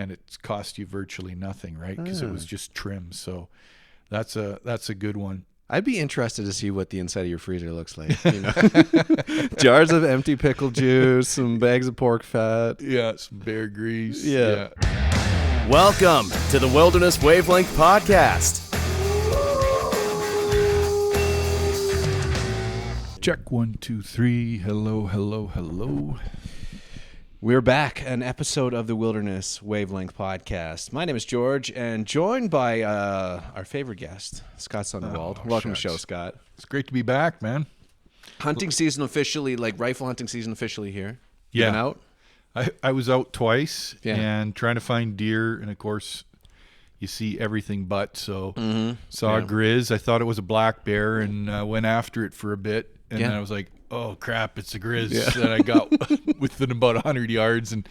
and it's cost you virtually nothing, right? Because it was just trim. So that's a good one. I'd be interested to see what the inside of your freezer looks like. You know? Jars of empty pickle juice, some bags of pork fat. Yeah, some bear grease. Yeah. Welcome to the Wilderness Wavelength Podcast. Check 1, 2, 3. Hello, hello, hello. We're back, an episode of the Wilderness Wavelength Podcast. My name is George, and joined by our favorite guest, Scott Sunderwald. Welcome to the show, Scott. It's great to be back, man. Hunting season officially, rifle hunting season officially here. Yeah. You been out? I was out twice Yeah. and trying to find deer, and of course, you see everything but. So saw a grizz. I thought it was a black bear, and went after it for a bit, and then I was like, "Oh crap, it's a grizz!" That I got within about 100 yards and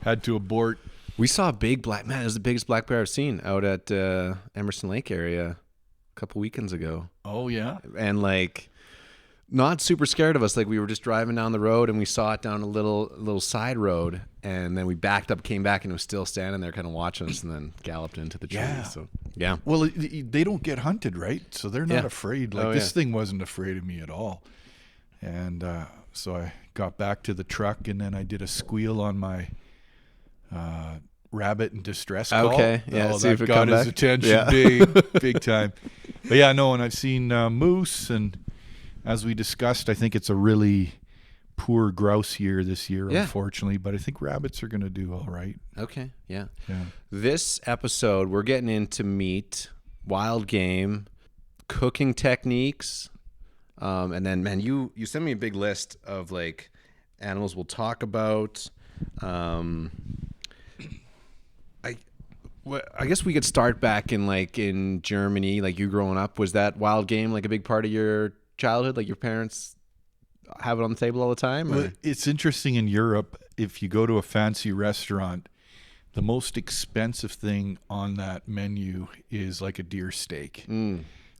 had to abort. We saw a big black man. It was the biggest black bear I've seen out at Emerson Lake area a couple weekends ago. Oh yeah, and not super scared of us. We were just driving down the road and we saw it down a little side road, and then we backed up, came back, and it was still standing there kind of watching us, and then galloped into the trees. Yeah. So yeah. Well, they don't get hunted, right? So they're not afraid. This thing wasn't afraid of me at all. And so I got back to the truck, and then I did a squeal on my rabbit in distress call. Okay, yeah. Oh, See that if it got come his back. attention Yeah. big time. But yeah, no, and I've seen moose, and as we discussed, I think it's a really poor grouse year this year, unfortunately. But I think rabbits are going to do all right. Okay, yeah. Yeah. This episode, we're getting into meat, wild game, cooking techniques. And then, man, you sent me a big list of animals we'll talk about. I guess we could start back in Germany. You growing up, was that wild game a big part of your childhood? Your parents have it on the table all the time? Or? Well, it's interesting in Europe. If you go to a fancy restaurant, the most expensive thing on that menu is a deer steak.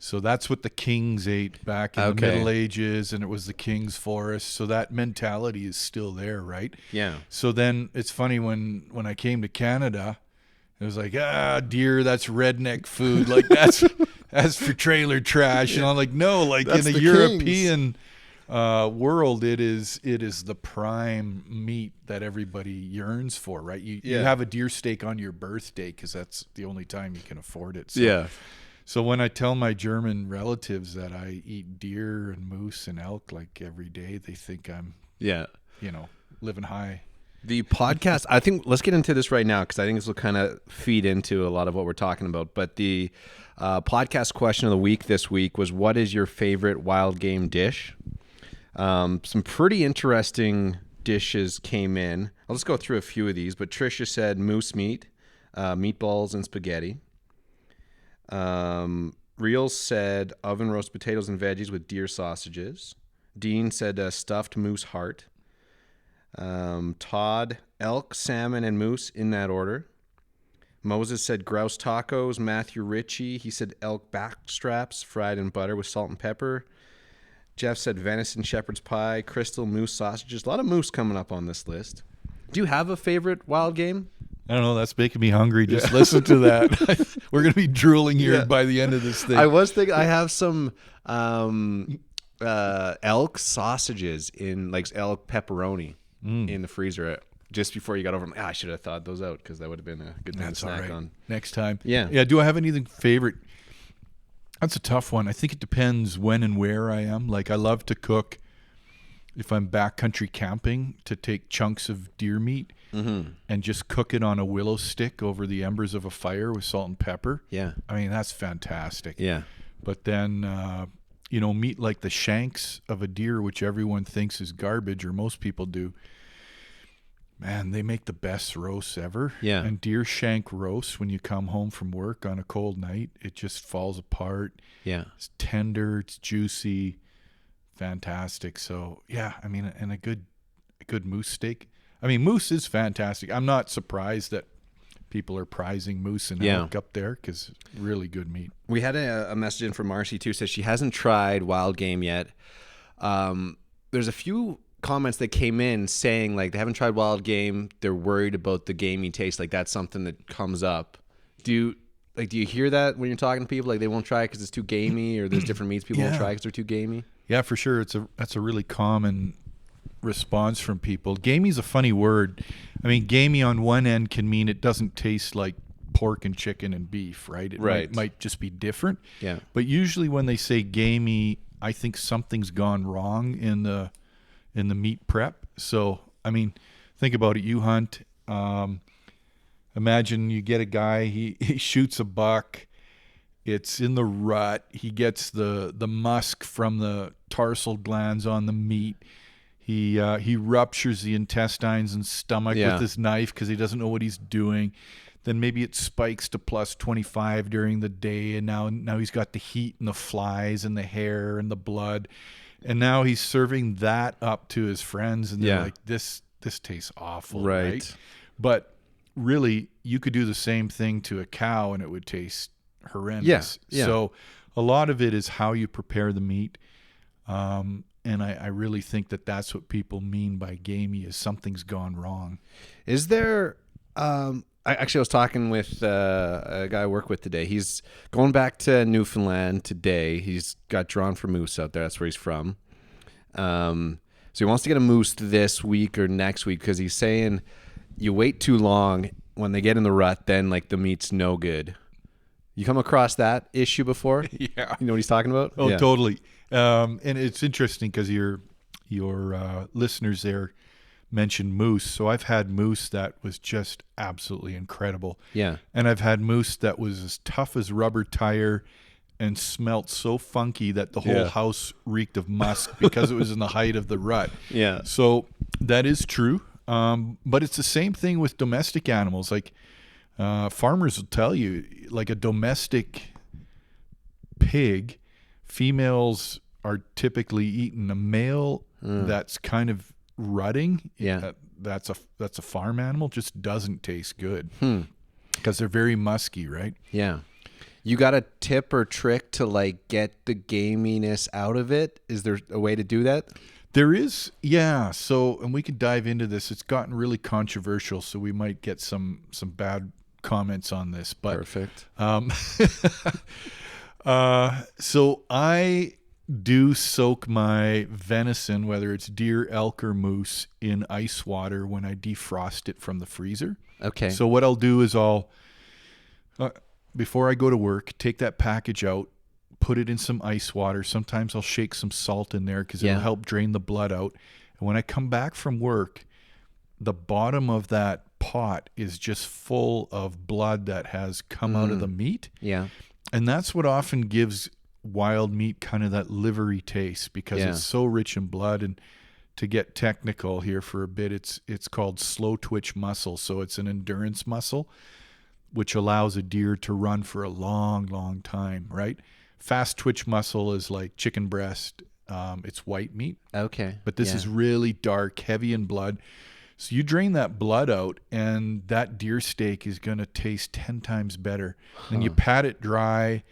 So that's what the kings ate back in the Middle Ages, and it was the king's forest. So that mentality is still there, right? Yeah. So then it's funny when I came to Canada, it was deer, that's redneck food. That's for trailer trash. And I'm like, no, That's in a the European world, it is the prime meat that everybody yearns for, right? You have a deer steak on your birthday because that's the only time you can afford it. So, Yeah. So when I tell my German relatives that I eat deer and moose and elk every day, they think I'm living high. The podcast, I think, let's get into this right now because I think this will kind of feed into a lot of what we're talking about. But the podcast question of the week this week was, what is your favorite wild game dish? Some pretty interesting dishes came in. I'll just go through a few of these. But Tricia said moose meat, meatballs and spaghetti. Reels said oven roast potatoes and veggies with deer sausages. Dean said stuffed moose heart. Todd, elk, salmon, and moose in that order. Moses said grouse tacos. Matthew Ritchie, he said elk back straps fried in butter with salt and pepper. Jeff said venison shepherd's pie. Crystal, moose sausages. A lot of moose coming up on this list. Do you have a favorite wild game? I don't know. That's making me hungry. Just listen to that. We're going to be drooling here by the end of this thing. I was thinking I have some elk sausages in elk pepperoni in the freezer just before you got over. I should have thought those out because that would have been a good thing to snack on next time. Yeah. Yeah. Do I have anything favorite? That's a tough one. I think it depends when and where I am. I love to cook if I'm backcountry camping, to take chunks of deer meat and just cook it on a willow stick over the embers of a fire with salt and pepper. Yeah. I mean, that's fantastic. Yeah. But then, meat like the shanks of a deer, which everyone thinks is garbage, or most people do, man, they make the best roasts ever. Yeah. And deer shank roast, when you come home from work on a cold night, it just falls apart. Yeah. It's tender, it's juicy, fantastic. So yeah, I mean, and a good moose steak. I mean, moose is fantastic. I'm not surprised that people are prizing moose and elk up there because really good meat. We had a message in from Marcy too. Says she hasn't tried wild game yet. There's a few comments that came in saying like they haven't tried wild game. They're worried about the gamey taste. Like that's something that comes up. Do you hear that when you're talking to people? Like they won't try it because it's too gamey, or there's different meats people won't try because they're too gamey. Yeah, for sure. That's a really common response from people. Gamey's a funny word. I mean, gamey on one end can mean it doesn't taste like pork and chicken and beef, right? It might just be different. Yeah. But usually when they say gamey, I think something's gone wrong in the meat prep. So, I mean, think about it. You hunt. Imagine you get a guy, he shoots a buck, it's in the rut, he gets the musk from the tarsal glands on the meat, he ruptures the intestines and stomach with his knife because he doesn't know what he's doing. Then maybe it spikes to plus 25 during the day, and now he's got the heat and the flies and the hair and the blood, and now he's serving that up to his friends, and they're like, this tastes awful, right? But really, you could do the same thing to a cow and it would taste horrendous. Yeah. So a lot of it is how you prepare the meat. And I really think that that's what people mean by gamey, is something's gone wrong. Is there, I was talking with a guy I work with today. He's going back to Newfoundland today. He's got drawn for moose out there. That's where he's from. So he wants to get a moose this week or next week because he's saying you wait too long, when they get in the rut, then like the meat's no good. You come across that issue before? Yeah. You know what he's talking about? Oh, yeah. Totally. And it's interesting because your listeners there mentioned moose. So I've had moose that was just absolutely incredible. Yeah. And I've had moose that was as tough as rubber tire and smelt so funky that the whole house reeked of musk because it was in the height of the rut. Yeah. So that is true. But it's the same thing with domestic animals. Like farmers will tell you, like a domestic pig, females are typically eating. A male that's kind of rutting, that's a farm animal, just doesn't taste good because they're very musky, right? Yeah. You got a tip or trick to like get the gaminess out of it? Is there a way to do that? There is, yeah. So, and we could dive into this. It's gotten really controversial, so we might get some bad comments on this. But perfect. So I do soak my venison, whether it's deer, elk, or moose, in ice water when I defrost it from the freezer. Okay. So what I'll do is before I go to work, take that package out, put it in some ice water. Sometimes I'll shake some salt in there because it'll help drain the blood out. And when I come back from work, the bottom of that pot is just full of blood that has come out of the meat. Yeah. And that's what often gives wild meat kind of that livery taste because it's so rich in blood. And to get technical here for a bit, it's called slow twitch muscle. So it's an endurance muscle, which allows a deer to run for a long, long time, right? Fast twitch muscle is like chicken breast. It's white meat. Okay. But this is really dark, heavy in blood. So you drain that blood out, and that deer steak is going to taste 10 times better. And you pat it dry,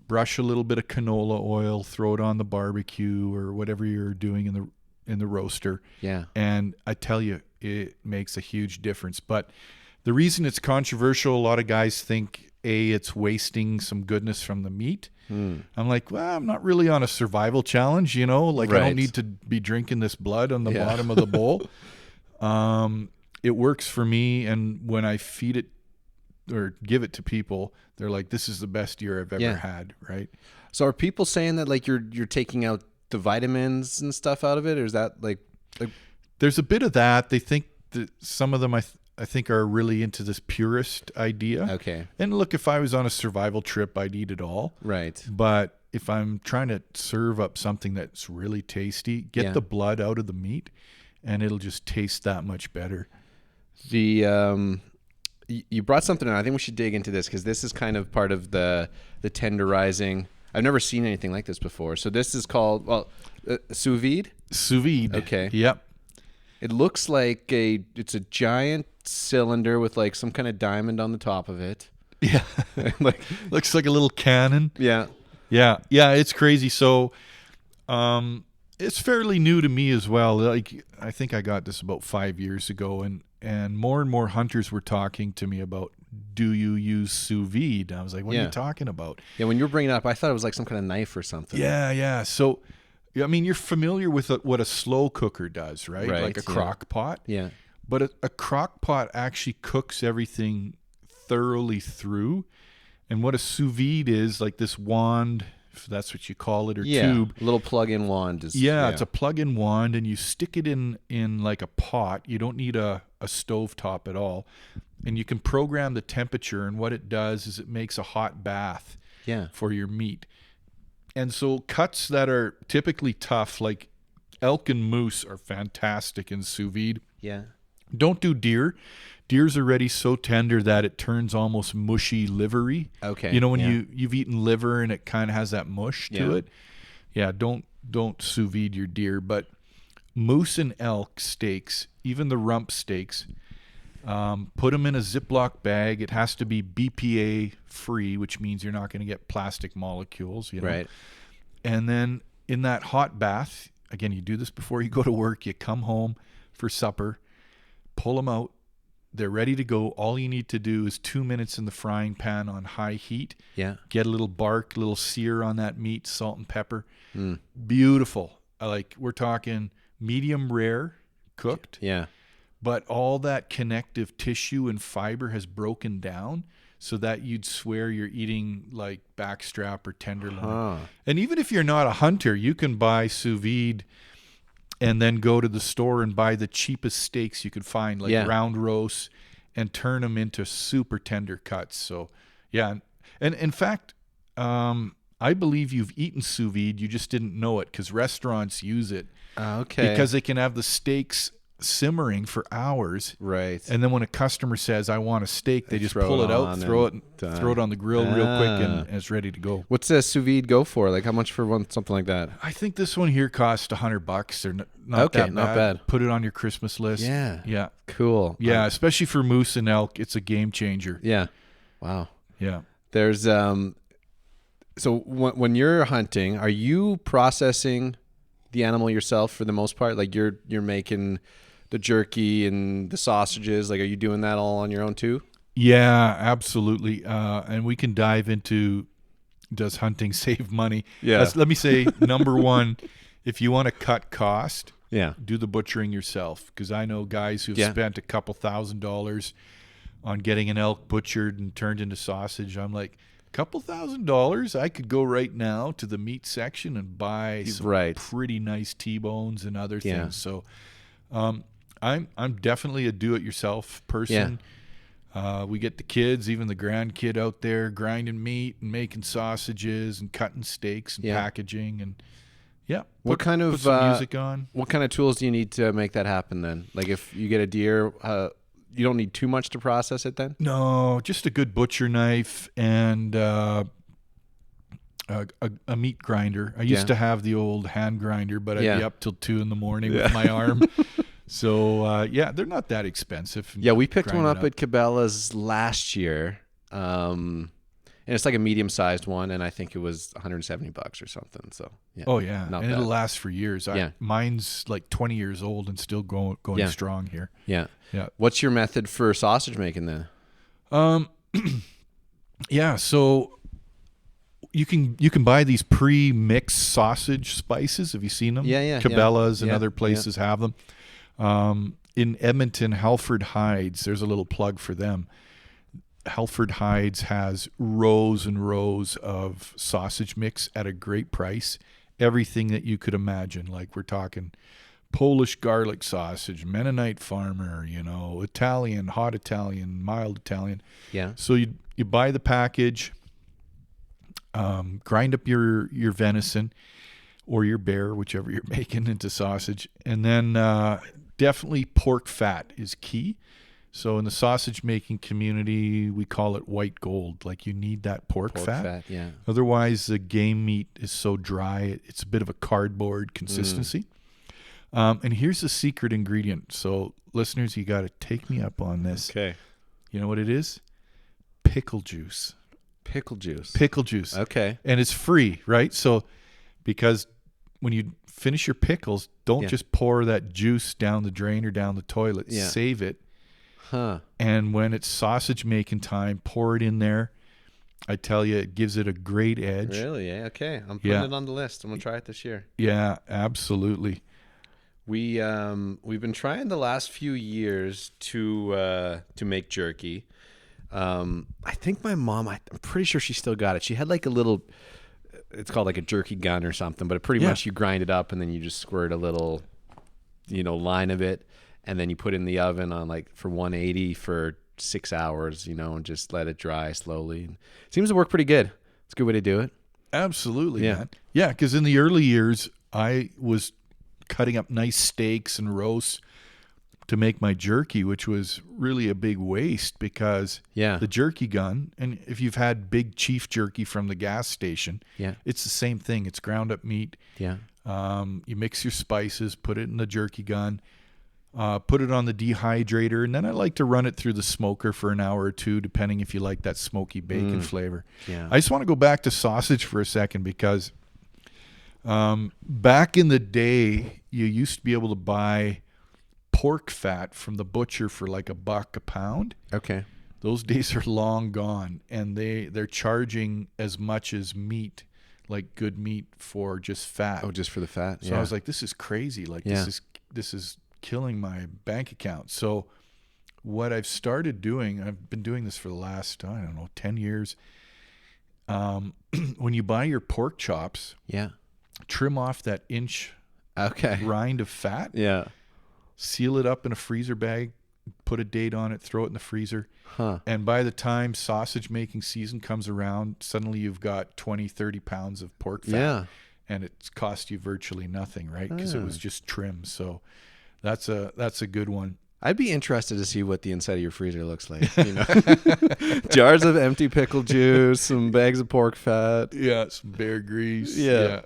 brush a little bit of canola oil, throw it on the barbecue or whatever you're doing in the roaster. Yeah. And I tell you, it makes a huge difference. But the reason it's controversial, a lot of guys think, it's wasting some goodness from the meat. I'm like, well, I'm not really on a survival challenge, I don't need to be drinking this blood on the bottom of the bowl. It works for me, and when I feed it or give it to people, they're like, this is the best deer I've ever had, right? So are people saying that like you're taking out the vitamins and stuff out of it, or is that like there's a bit of that. They think that some of them I think are really into this purist idea. Okay. And look, if I was on a survival trip, I'd eat it all. Right. But if I'm trying to serve up something that's really tasty, get the blood out of the meat, and it'll just taste that much better. You brought something in. I think we should dig into this because this is kind of part of the tenderizing. I've never seen anything like this before. So this is called, sous vide? Sous vide. Okay. Yep. It looks like it's a giant cylinder with like some kind of diamond on the top of it. Yeah. Looks like a little cannon. Yeah. Yeah. Yeah. It's crazy. So, It's fairly new to me as well. Like, I think I got this about 5 years ago, and more hunters were talking to me about, do you use sous vide? And I was like, what are you talking about? Yeah, when you were bringing it up, I thought it was like some kind of knife or something. Yeah. So, I mean, you're familiar with what a slow cooker does, right? Like a crock pot. Yeah. But a crock pot actually cooks everything thoroughly through. And what a sous vide is, like this wand, if that's what you call it, or tube. A little plug-in wand. It's a plug-in wand, and you stick it in like a pot. You don't need a stove top at all. And you can program the temperature, and what it does is it makes a hot bath for your meat. And so cuts that are typically tough, like elk and moose, are fantastic in sous vide. Yeah. Don't do deer. Deer's already so tender that it turns almost mushy, livery. Okay. You know, when you've eaten liver and it kind of has that mush to it. Yeah, don't sous vide your deer. But moose and elk steaks, even the rump steaks, put them in a Ziploc bag. It has to be BPA free, which means you're not going to get plastic molecules. You know? Right. And then in that hot bath, again, you do this before you go to work. You come home for supper, pull them out. They're ready to go. All you need to do is 2 minutes in the frying pan on high heat. Yeah. Get a little bark, a little sear on that meat, salt and pepper. Beautiful. Like, we're talking medium rare cooked. Yeah. But all that connective tissue and fiber has broken down so that you'd swear you're eating like backstrap or tenderloin. And even if you're not a hunter, you can buy sous vide and then go to the store and buy the cheapest steaks you could find, like round roasts, and turn them into super tender cuts. So, yeah. And in fact, I believe you've eaten sous vide. You just didn't know it, because restaurants use it. Okay. Because they can have the steaks simmering for hours. Right. And then when a customer says, I want a steak, they just pull it out, throw it on the grill real quick, and it's ready to go. What's a sous vide go for? Like, how much for something like that? I think this one here cost $100. They're not that bad. Put it on your Christmas list. Yeah. Cool. Yeah, especially for moose and elk, it's a game changer. Yeah. Wow. Yeah. There's so when you're hunting, are you processing the animal yourself for the most part? Like, you're making the jerky and the sausages. Like, are you doing that all on your own too? Yeah, absolutely. And we can dive into, does hunting save money? Yeah. Let me say, number one, if you want to cut cost, do the butchering yourself. Because I know guys who've spent a couple $1,000s on getting an elk butchered and turned into sausage. I'm like, couple $1,000, I could go right now to the meat section and buy some pretty nice T-bones and other things. So I'm definitely a do-it-yourself person. We get the kids, even the grandkid out there grinding meat and making sausages and cutting steaks and packaging, and put some music on. What kind of tools do you need to make that happen then? Like, if you get a deer, you don't need too much to process it then? No, just a good butcher knife and a meat grinder. I used to have the old hand grinder, but I'd be up till 2 a.m. with my arm. So, they're not that expensive. Yeah, we picked one up at Cabela's last year. And it's like a medium-sized one, and I think it was $170 or something. So, and it'll last for years. Mine's like 20 years old and still going strong here. Yeah. What's your method for sausage making then? So you can buy these pre-mixed sausage spices. Have you seen them? Cabela's and other places have them. In Edmonton, Halford Hides, there's a little plug for them. Halford Hides has rows and rows of sausage mix at a great price. Everything that you could imagine. Like, we're talking Polish garlic sausage, Mennonite farmer, Italian, hot Italian, mild Italian. Yeah. So you buy the package, grind up your venison or your bear, whichever you're making, into sausage. And then definitely pork fat is key. So in the sausage making community, we call it white gold. Like, you need that pork fat. Otherwise, the game meat is so dry, it's a bit of a cardboard consistency. And here's the secret ingredient. So listeners, you got to take me up on this. Okay. You know what it is? Pickle juice. Pickle juice. Pickle juice. Okay. And it's free, right? So because when you finish your pickles, don't Yeah. just pour that juice down the drain or down the toilet. Yeah. Save it. Huh. And when it's sausage making time, pour it in there. I tell you, it gives it a great edge. Really? Yeah. Okay. I'm putting it on the list. I'm gonna try it this year. Yeah, absolutely. We've been trying the last few years to make jerky. I think my mom, I'm pretty sure she still got it. She had like a little, it's called like a jerky gun or something, but pretty much you grind it up and then you just squirt a little, line of it, and then you put it in the oven on like for 180 for 6 hours, and just let it dry slowly. And it seems to work pretty good. It's a good way to do it. Absolutely, Yeah. man. Yeah, because in the early years, I was cutting up nice steaks and roasts to make my jerky, which was really a big waste because the jerky gun, and if you've had big Chief jerky from the gas station, it's the same thing. It's ground up meat. Yeah. You mix your spices, put it in the jerky gun, put it on the dehydrator, and then I like to run it through the smoker for an hour or two, depending if you like that smoky bacon flavor. Yeah. I just want to go back to sausage for a second because back in the day, you used to be able to buy pork fat from the butcher for like $1 a pound. Okay. Those days are long gone, and they're charging as much as meat, like good meat, for just fat. Oh, just for the fat. So I was like, this is crazy. Like this is killing my bank account. So what I've started doing, I've been doing this for the last, 10 years. When you buy your pork chops, trim off that inch rind of fat. Yeah. Seal it up in a freezer bag, put a date on it, throw it in the freezer. And by the time sausage making season comes around, suddenly you've got 20, 30 pounds of pork fat. Yeah. And it's cost you virtually nothing, right? Because it was just trim. So that's a good one. I'd be interested to see what the inside of your freezer looks like. Jars of empty pickle juice, some bags of pork fat. Yeah, some bear grease. Yeah.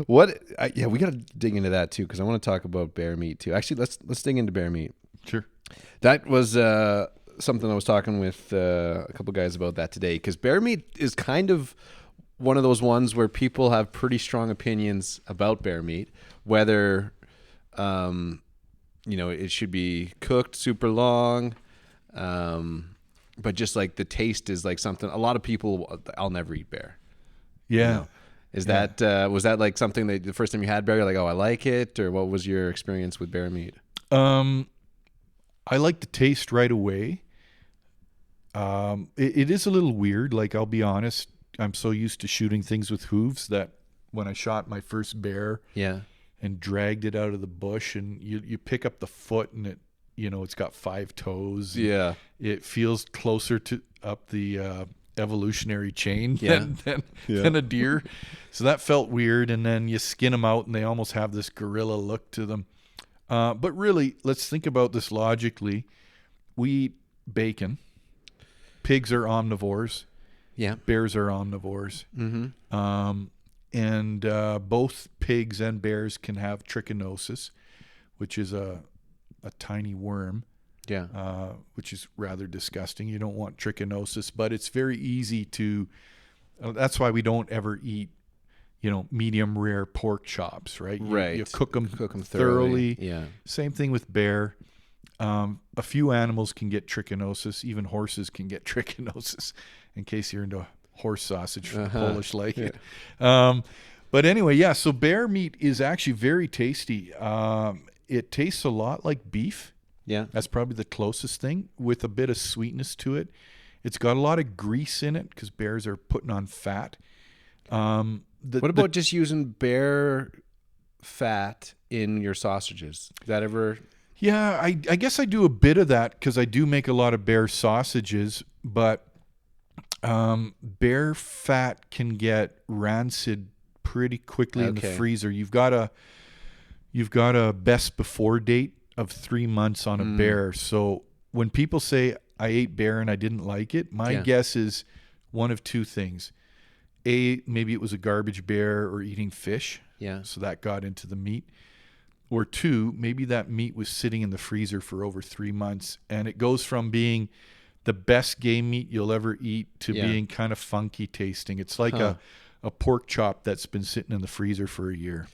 We got to dig into that too, because I want to talk about bear meat too. Actually, let's dig into bear meat. Sure. That was something I was talking with a couple guys about that today, because bear meat is kind of one of those ones where people have pretty strong opinions about bear meat, whether it should be cooked super long, but just like the taste is like something. A lot of people, I'll never eat bear. Yeah. Is that was that like something that the first time you had bear, you're like, oh, I like it, or what was your experience with bear meat? I like the taste right away. It is a little weird. Like, I'll be honest, I'm so used to shooting things with hooves that when I shot my first bear, and dragged it out of the bush, and you pick up the foot, and it, it's got 5 toes. Yeah, it feels closer to up the evolutionary chain than a deer. So that felt weird. And then you skin them out, and they almost have this gorilla look to them. But really, let's think about this logically. We eat bacon. Pigs are omnivores. Yeah, bears are omnivores. Mm-hmm. And both pigs and bears can have trichinosis, which is a tiny worm. Yeah. Which is rather disgusting. You don't want trichinosis, but it's very easy to. That's why we don't ever eat, medium rare pork chops, right? You cook them thoroughly. Yeah. Same thing with bear. A few animals can get trichinosis. Even horses can get trichinosis. In case you're into horse sausage from the Polish like it. But anyway, so bear meat is actually very tasty. It tastes a lot like beef. Yeah. That's probably the closest thing, with a bit of sweetness to it. It's got a lot of grease in it because bears are putting on fat. What about just using bear fat in your sausages? Is that ever... Yeah, I guess I do a bit of that because I do make a lot of bear sausages, but bear fat can get rancid pretty quickly in the freezer. You've got a best before date of 3 months on a bear. So when people say I ate bear and I didn't like it, my guess is one of two things. A, maybe it was a garbage bear or eating fish. Yeah. So that got into the meat. Or two, maybe that meat was sitting in the freezer for over 3 months, and it goes from being the best game meat you'll ever eat to being kind of funky tasting. It's like a pork chop that's been sitting in the freezer for a year.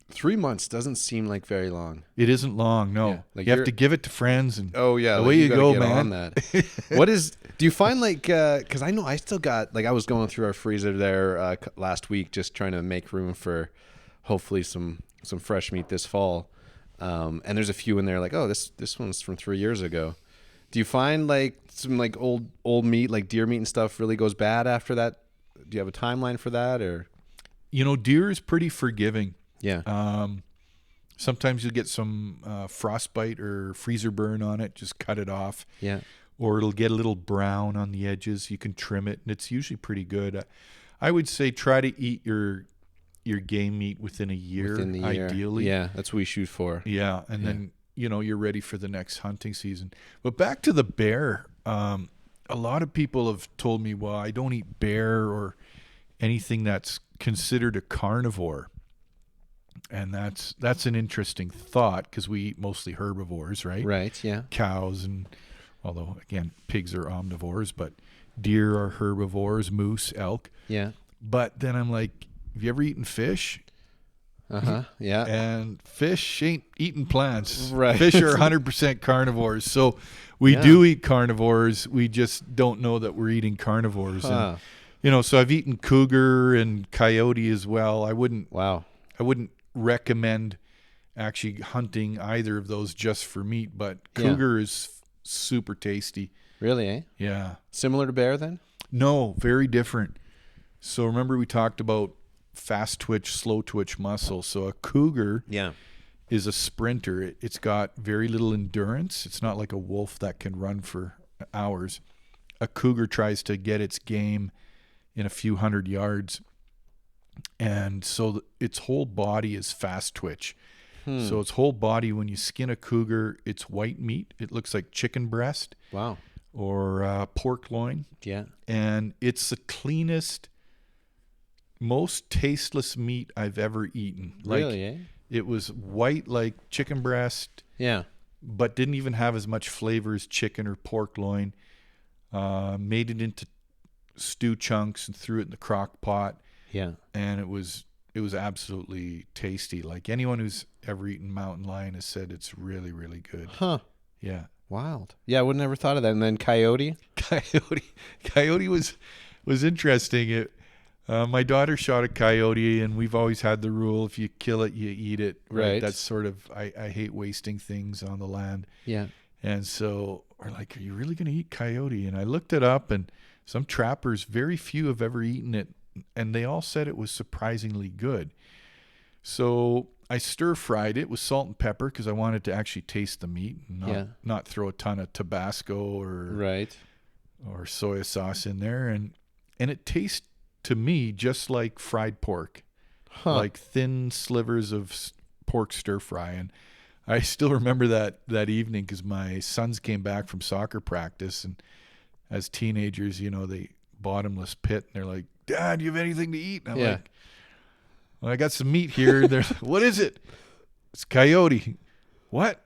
3 months doesn't seem like very long. It isn't long, no. Yeah, like you have to give it to friends, and yeah, away you gotta go, get man. on that. Do you find like, because I know I still got, like I was going through our freezer there last week, just trying to make room for hopefully some fresh meat this fall. And there's a few in there like, oh, this one's from 3 years ago. Do you find like some like old meat, like deer meat and stuff, really goes bad after that? Do you have a timeline for that, or? Deer is pretty forgiving. Yeah. Sometimes you'll get some frostbite or freezer burn on it. Just cut it off. Yeah. Or it'll get a little brown on the edges. You can trim it, and it's usually pretty good. I would say try to eat your game meat within a year, ideally. Yeah, that's what we shoot for. Yeah, and then you're ready for the next hunting season. But back to the bear. A lot of people have told me, well, I don't eat bear or anything that's considered a carnivore. And that's an interesting thought, because we eat mostly herbivores, right? Right, yeah. Cows, and although, again, pigs are omnivores, but deer are herbivores, moose, elk. Yeah. But then I'm like, have you ever eaten fish? Yeah. And fish ain't eating plants. Right. Fish are 100% carnivores. So we do eat carnivores. We just don't know that we're eating carnivores. Huh. And, so I've eaten cougar and coyote as well. I wouldn't recommend actually hunting either of those just for meat, but cougar is super tasty. Really, eh? Yeah. Similar to bear then? No, very different. So remember we talked about fast twitch, slow twitch muscle. So a cougar is a sprinter. It's got very little endurance. It's not like a wolf that can run for hours. A cougar tries to get its game in a few hundred yards. And so its whole body is fast twitch. So its whole body, when you skin a cougar, it's white meat. It looks like chicken breast. Wow. Or pork loin. Yeah. And it's the cleanest, most tasteless meat I've ever eaten. Really, eh? It was white like chicken breast. Yeah. But didn't even have as much flavor as chicken or pork loin. Made it into stew chunks and threw it in the crock pot. Yeah. And it was absolutely tasty. Like, anyone who's ever eaten mountain lion has said it's really, really good. Huh. Yeah. Wild. Yeah, I would never thought of that. And then coyote? Coyote was interesting. My daughter shot a coyote, and we've always had the rule, if you kill it, you eat it. Right. That's sort of, I hate wasting things on the land. Yeah. And so we're like, are you really going to eat coyote? And I looked it up, and some trappers, very few have ever eaten it, and they all said it was surprisingly good. So I stir-fried it with salt and pepper, because I wanted to actually taste the meat and not throw a ton of Tabasco or soy sauce in there. And it tastes, to me, just like fried pork, like thin slivers of pork stir-fry. And I still remember that evening, because my sons came back from soccer practice, and as teenagers, they bottomless pit, and they're like, Dad, do you have anything to eat? And I'm like, well, I got some meat here. They're like, what is it? It's coyote. What?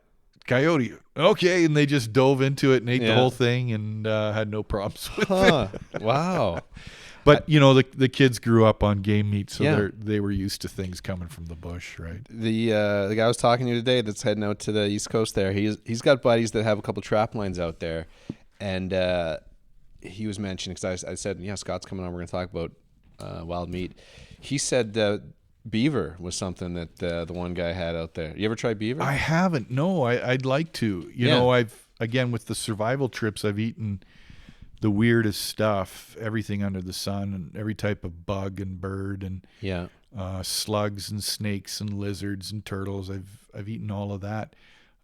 Coyote. Okay. And they just dove into it and ate the whole thing, and had no problems with it. Wow. But, the kids grew up on game meat, so they were used to things coming from the bush, right? The guy I was talking to today that's heading out to the East Coast there, he's got buddies that have a couple trap lines out there. And he was mentioning, because I said, Scott's coming on, we're going to talk about wild meat. He said beaver was something that the one guy had out there. You ever tried beaver? I haven't. No, I'd like to. Again, with the survival trips, I've eaten the weirdest stuff, everything under the sun, and every type of bug and bird, and slugs and snakes and lizards and turtles. I've eaten all of that.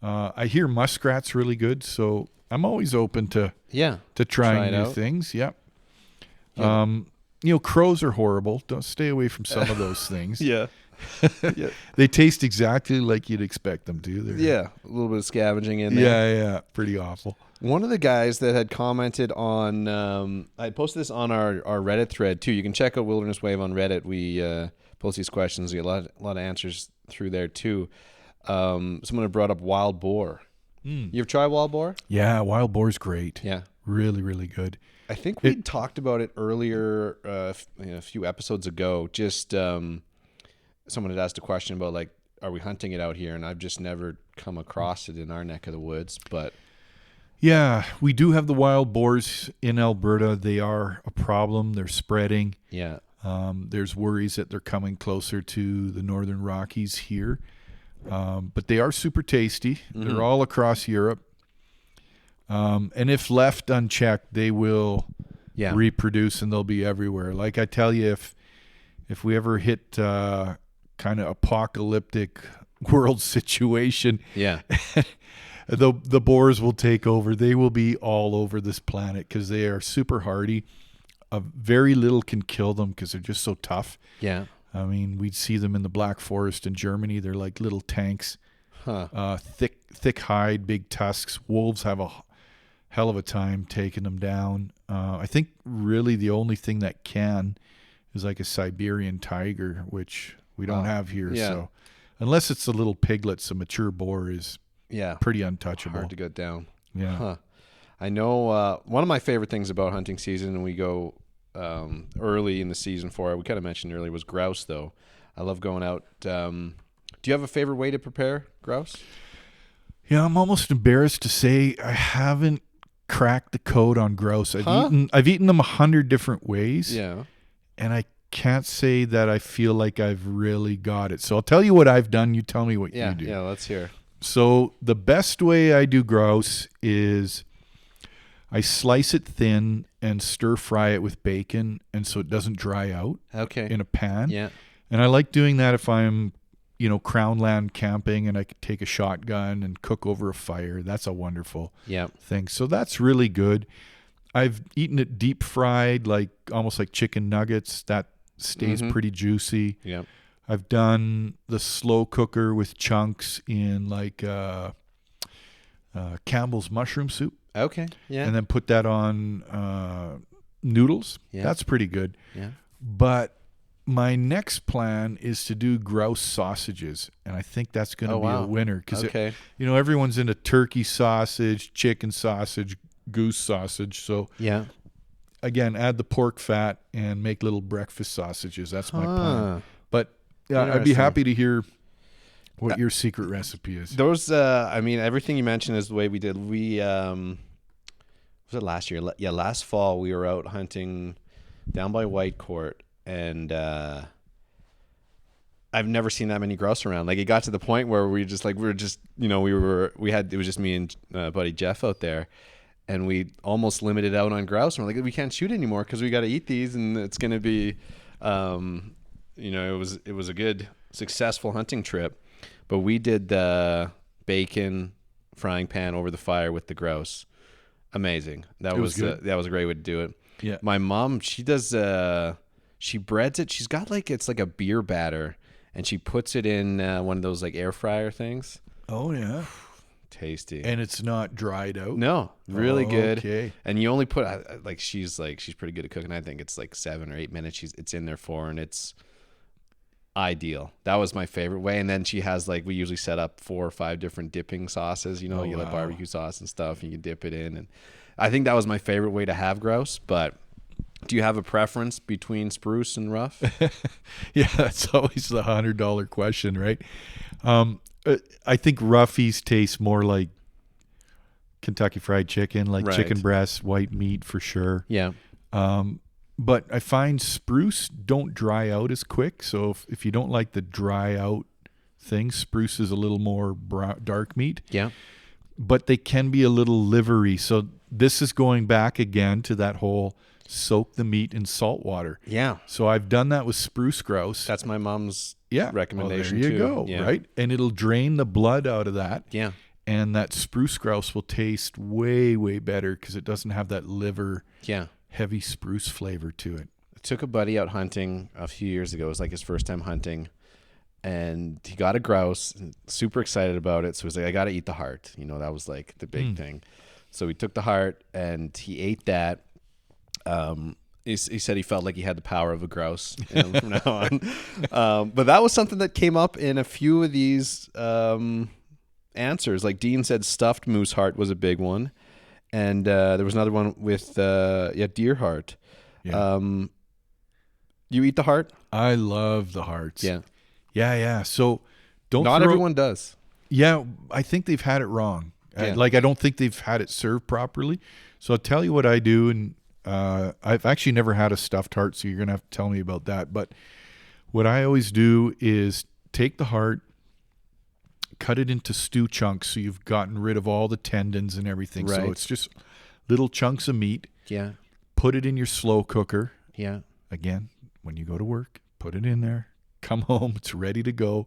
I hear muskrat's really good, so I'm always open to trying new things. Yep. Crows are horrible. Don't stay away from some of those things. They taste exactly like you'd expect them to. A little bit of scavenging in there. Yeah, pretty awful. One of the guys that had commented on, I posted this on our Reddit thread too. You can check out Wilderness Wave on Reddit. We post these questions. We get a lot of answers through there too. Someone had brought up wild boar. You ever try wild boar? Yeah, wild boar's great. Yeah. Really, really good. I think we talked about it earlier, a few episodes ago. Just someone had asked a question about, like, are we hunting it out here? And I've just never come across it in our neck of the woods. But Yeah, we do have the wild boars in Alberta. They are a problem. They're spreading. yeah, There's worries that they're coming closer to the Northern Rockies here. But they are super tasty. They're all across Europe. And if left unchecked, they will reproduce, and they'll be everywhere. Like I tell you, if we ever hit kind of apocalyptic world situation, the boars will take over. They will be all over this planet because they are super hardy. Very little can kill them because they're just so tough. Yeah. I mean, we'd see them in the Black Forest in Germany. They're like little tanks. Thick hide, big tusks. Wolves have a hell of a time taking them down. I think really the only thing that can is like a Siberian tiger, which we don't have here. Yeah. So unless it's the little piglets, a mature boar is pretty untouchable. Hard to get down. Yeah. I know one of my favorite things about hunting season, and we go early in the season for it, we kind of mentioned earlier, was grouse, though. I love going out. Do you have a favorite way to prepare grouse? Yeah, I'm almost embarrassed to say I haven't cracked the code on grouse. I've eaten them 100 different ways. Yeah. And I can't say that I feel like I've really got it. So I'll tell you what I've done. You tell me what you do. Yeah, let's hear. So the best way I do grouse is I slice it thin and stir fry it with bacon, and so it doesn't dry out in a pan. Yeah. And I like doing that if I'm, Crown land camping and I could take a shotgun and cook over a fire. That's a wonderful thing. So that's really good. I've eaten it deep fried, almost like chicken nuggets. That stays pretty juicy. Yeah. I've done the slow cooker with chunks in Campbell's mushroom soup. Okay. Yeah. And then put that on noodles. Yeah. That's pretty good. Yeah. But my next plan is to do grouse sausages, and I think that's going to be a winner because everyone's into turkey sausage, chicken sausage, goose sausage. So again, add the pork fat and make little breakfast sausages. That's my plan. But I'd be happy to hear what your secret recipe is. Those, everything you mentioned is the way we did. We was it last year? Yeah, last fall we were out hunting down by Whitecourt. And I've never seen that many grouse around. Like, it got to the point where it was just me and buddy Jeff out there, and we almost limited out on grouse. And we're like, we can't shoot anymore because we got to eat these, and it's going to be, it was a good, successful hunting trip. But we did the bacon frying pan over the fire with the grouse. Amazing. That was a great way to do it. Yeah. My mom, she does. She breads it. She's got it's like a beer batter, and she puts it in one of those air fryer things. Oh yeah, tasty. And it's not dried out. No, really good. Okay. And you only put she's pretty good at cooking. I think it's 7 or 8 minutes. It's in there for, and it's ideal. That was my favorite way. And then she has we usually set up 4 or 5 different dipping sauces. You get barbecue sauce and stuff, and you can dip it in. And I think that was my favorite way to have grouse, but. Do you have a preference between spruce and rough? Yeah, that's always the $100 question, right? I think roughies taste more like Kentucky Fried Chicken, chicken breast, white meat for sure. Yeah. But I find spruce don't dry out as quick. So if you don't like the dry out thing, spruce is a little more dark meat. Yeah. But they can be a little livery. So this is going back again to that whole soak the meat in salt water. Yeah. So I've done that with spruce grouse. That's my mom's recommendation there you go, right? And it'll drain the blood out of that. Yeah. And that spruce grouse will taste way, way better because it doesn't have that liver, heavy spruce flavor to it. I took a buddy out hunting a few years ago. It was his first time hunting. And he got a grouse, super excited about it. So he was like, I got to eat the heart. That was the big thing. So he took the heart and he ate that. He said he felt like he had the power of a grouse from now on. But that was something that came up in a few of these answers. Like Dean said, stuffed moose heart was a big one. And there was another one with deer heart. Yeah. You eat the heart? I love the hearts. Yeah. Yeah. So Not everyone does. Yeah, I think they've had it wrong. Yeah. I don't think they've had it served properly. So I'll tell you what I do, and I've actually never had a stuffed heart, so you're going to have to tell me about that. But what I always do is take the heart, cut it into stew chunks so you've gotten rid of all the tendons and everything. Right. So it's just little chunks of meat. Yeah. Put it in your slow cooker. Yeah. Again, when you go to work, put it in there. Come home, it's ready to go.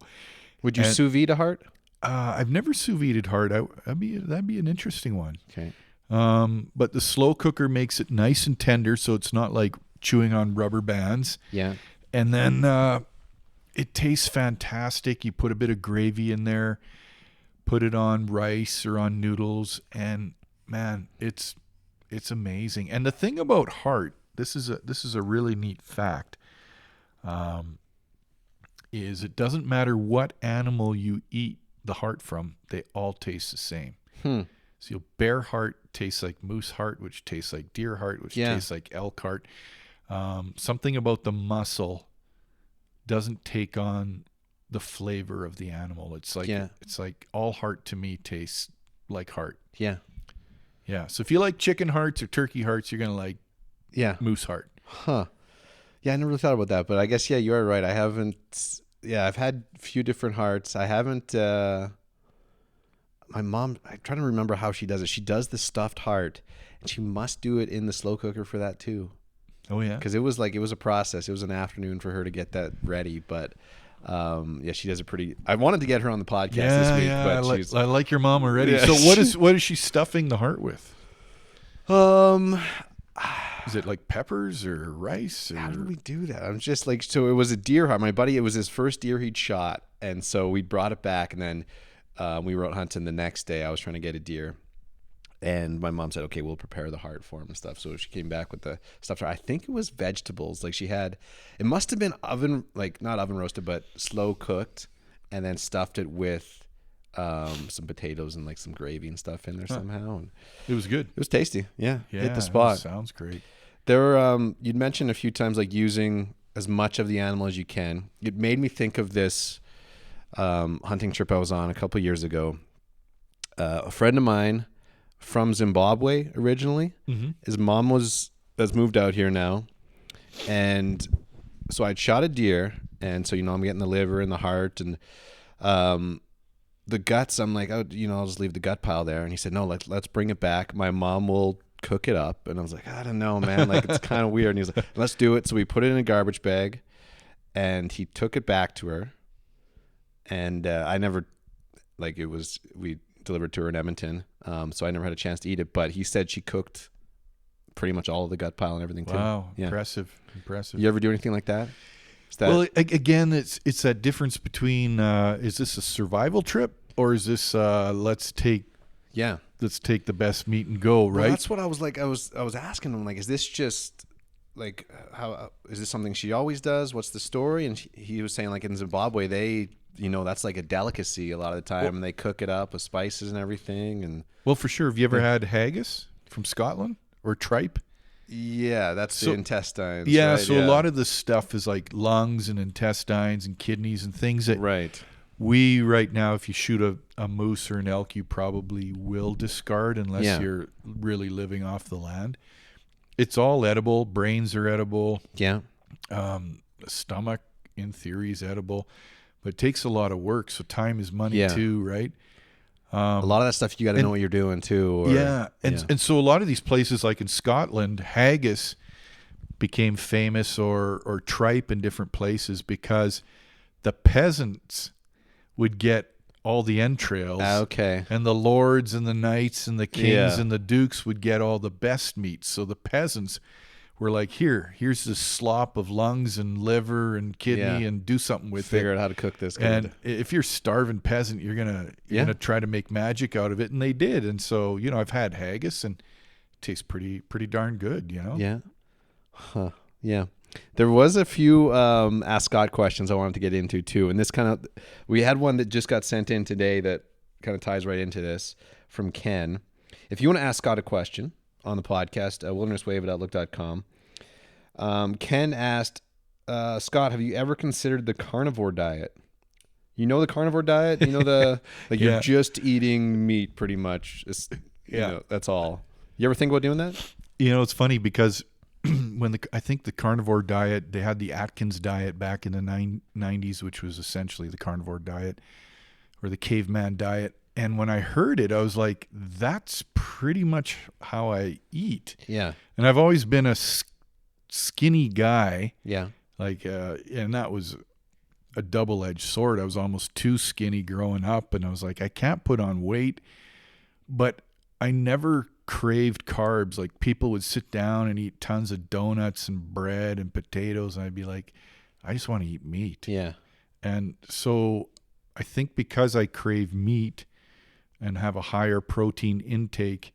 Would you sous vide a heart? I've never sous vide'd heart. That'd be an interesting one. Okay. But the slow cooker makes it nice and tender, so it's not like chewing on rubber bands. Yeah. And then it tastes fantastic. You put a bit of gravy in there, put it on rice or on noodles, and man, it's amazing. And the thing about heart, this is a really neat fact, is it doesn't matter what animal you eat the heart from, they all taste the same. So bear heart tastes like moose heart, which tastes like deer heart, which tastes like elk heart. Something about the muscle doesn't take on the flavor of the animal. It's like all heart to me tastes like heart. Yeah. Yeah. So if you like chicken hearts or turkey hearts, you're gonna like moose heart. Huh. Yeah, I never really thought about that, but I guess you are right. I've had a few different hearts. I haven't. My mom, I'm trying to remember how she does it. She does the stuffed heart, and she must do it in the slow cooker for that too. Oh yeah, because it was a process. It was an afternoon for her to get that ready, but she does it pretty. I wanted to get her on the podcast this week, but I like your mom already. Yeah. So what is she stuffing the heart with? Is it like peppers or rice? Or? How did we do that? I'm just like, so it was a deer heart. My buddy, it was his first deer he'd shot, and so we brought it back, and then we were out hunting the next day. I was trying to get a deer, and my mom said, okay, we'll prepare the heart for him and stuff. So she came back with the stuff. I think it was vegetables. Like it must have been not oven roasted, but slow cooked, and then stuffed it with some potatoes and like some gravy and stuff in there somehow. And it was good. It was tasty. Yeah, hit the that spot. sounds great. There were, you'd mentioned a few times like using as much of the animal as you can. It made me think of this hunting trip I was on a couple of years ago. A friend of mine from Zimbabwe originally. Mm-hmm. His mom has moved out here now, and so I'd shot a deer, and so I'm getting the liver and the heart and the guts. I'm like, I'll just leave the gut pile there. And he said, no, let's bring it back. My mom will cook it up. And I was like, I don't know, man. Like, it's kind of weird. And he's like, let's do it. So we put it in a garbage bag, and he took it back to her. And we delivered to her in Edmonton. So I never had a chance to eat it, but he said she cooked pretty much all of the gut pile and everything too. Wow. Yeah. Impressive. You ever do anything like that? Well, again, it's that difference between, is this a survival trip or is this, let's take the best meat and go, right? Well, that's what I was like. I was asking him, like, is this just like, how is this something she always does? What's the story? And he was saying, like, in Zimbabwe, they, that's like a delicacy a lot of the time, and they cook it up with spices and everything. And well, for sure. Have you ever had haggis from Scotland or tripe? Yeah, that's the intestines. Yeah, right? so a lot of this stuff is like lungs and intestines and kidneys and things that we right now, if you shoot a moose or an elk, you probably will discard unless you're really living off the land. It's all edible. Brains are edible. Yeah. The stomach, in theory, is edible. But it takes a lot of work, so time is money too, right? A lot of that stuff you got to know what you're doing too. And so a lot of these places, like in Scotland, haggis became famous, or tripe in different places, because the peasants would get all the entrails. Okay. And the lords and the knights and the kings and the dukes would get all the best meats. So the peasants were like, here's this slop of lungs and liver and kidney, and do something with Figure out how to cook this. And if you're starving peasant, you're gonna try to make magic out of it, and they did. And so I've had haggis, and it tastes pretty darn good. Yeah. Huh. Yeah. There was a few Ask Scott questions I wanted to get into too, and this we had one that just got sent in today that kind of ties right into this from Ken. If you want to ask Scott a question on the podcast, wildernesswave@outlook.com. Ken asked, Scott, have you ever considered the carnivore diet? You know the carnivore diet. You know the like Yeah. you're just eating meat pretty much. It's, you know, that's all. You ever think about doing that? You know, it's funny because I think the carnivore diet, they had the Atkins diet back in the 90s, which was essentially the carnivore diet or the caveman diet. And when I heard it, I was like, that's pretty much how I eat. Yeah. And I've always been a skinny guy. Yeah. Like, and that was a double-edged sword. I was almost too skinny growing up, and I was like, I can't put on weight. But I never craved carbs. Like, people would sit down and eat tons of donuts and bread and potatoes, and I'd be like, I just want to eat meat. Yeah. And so I think because I crave meat and have a higher protein intake,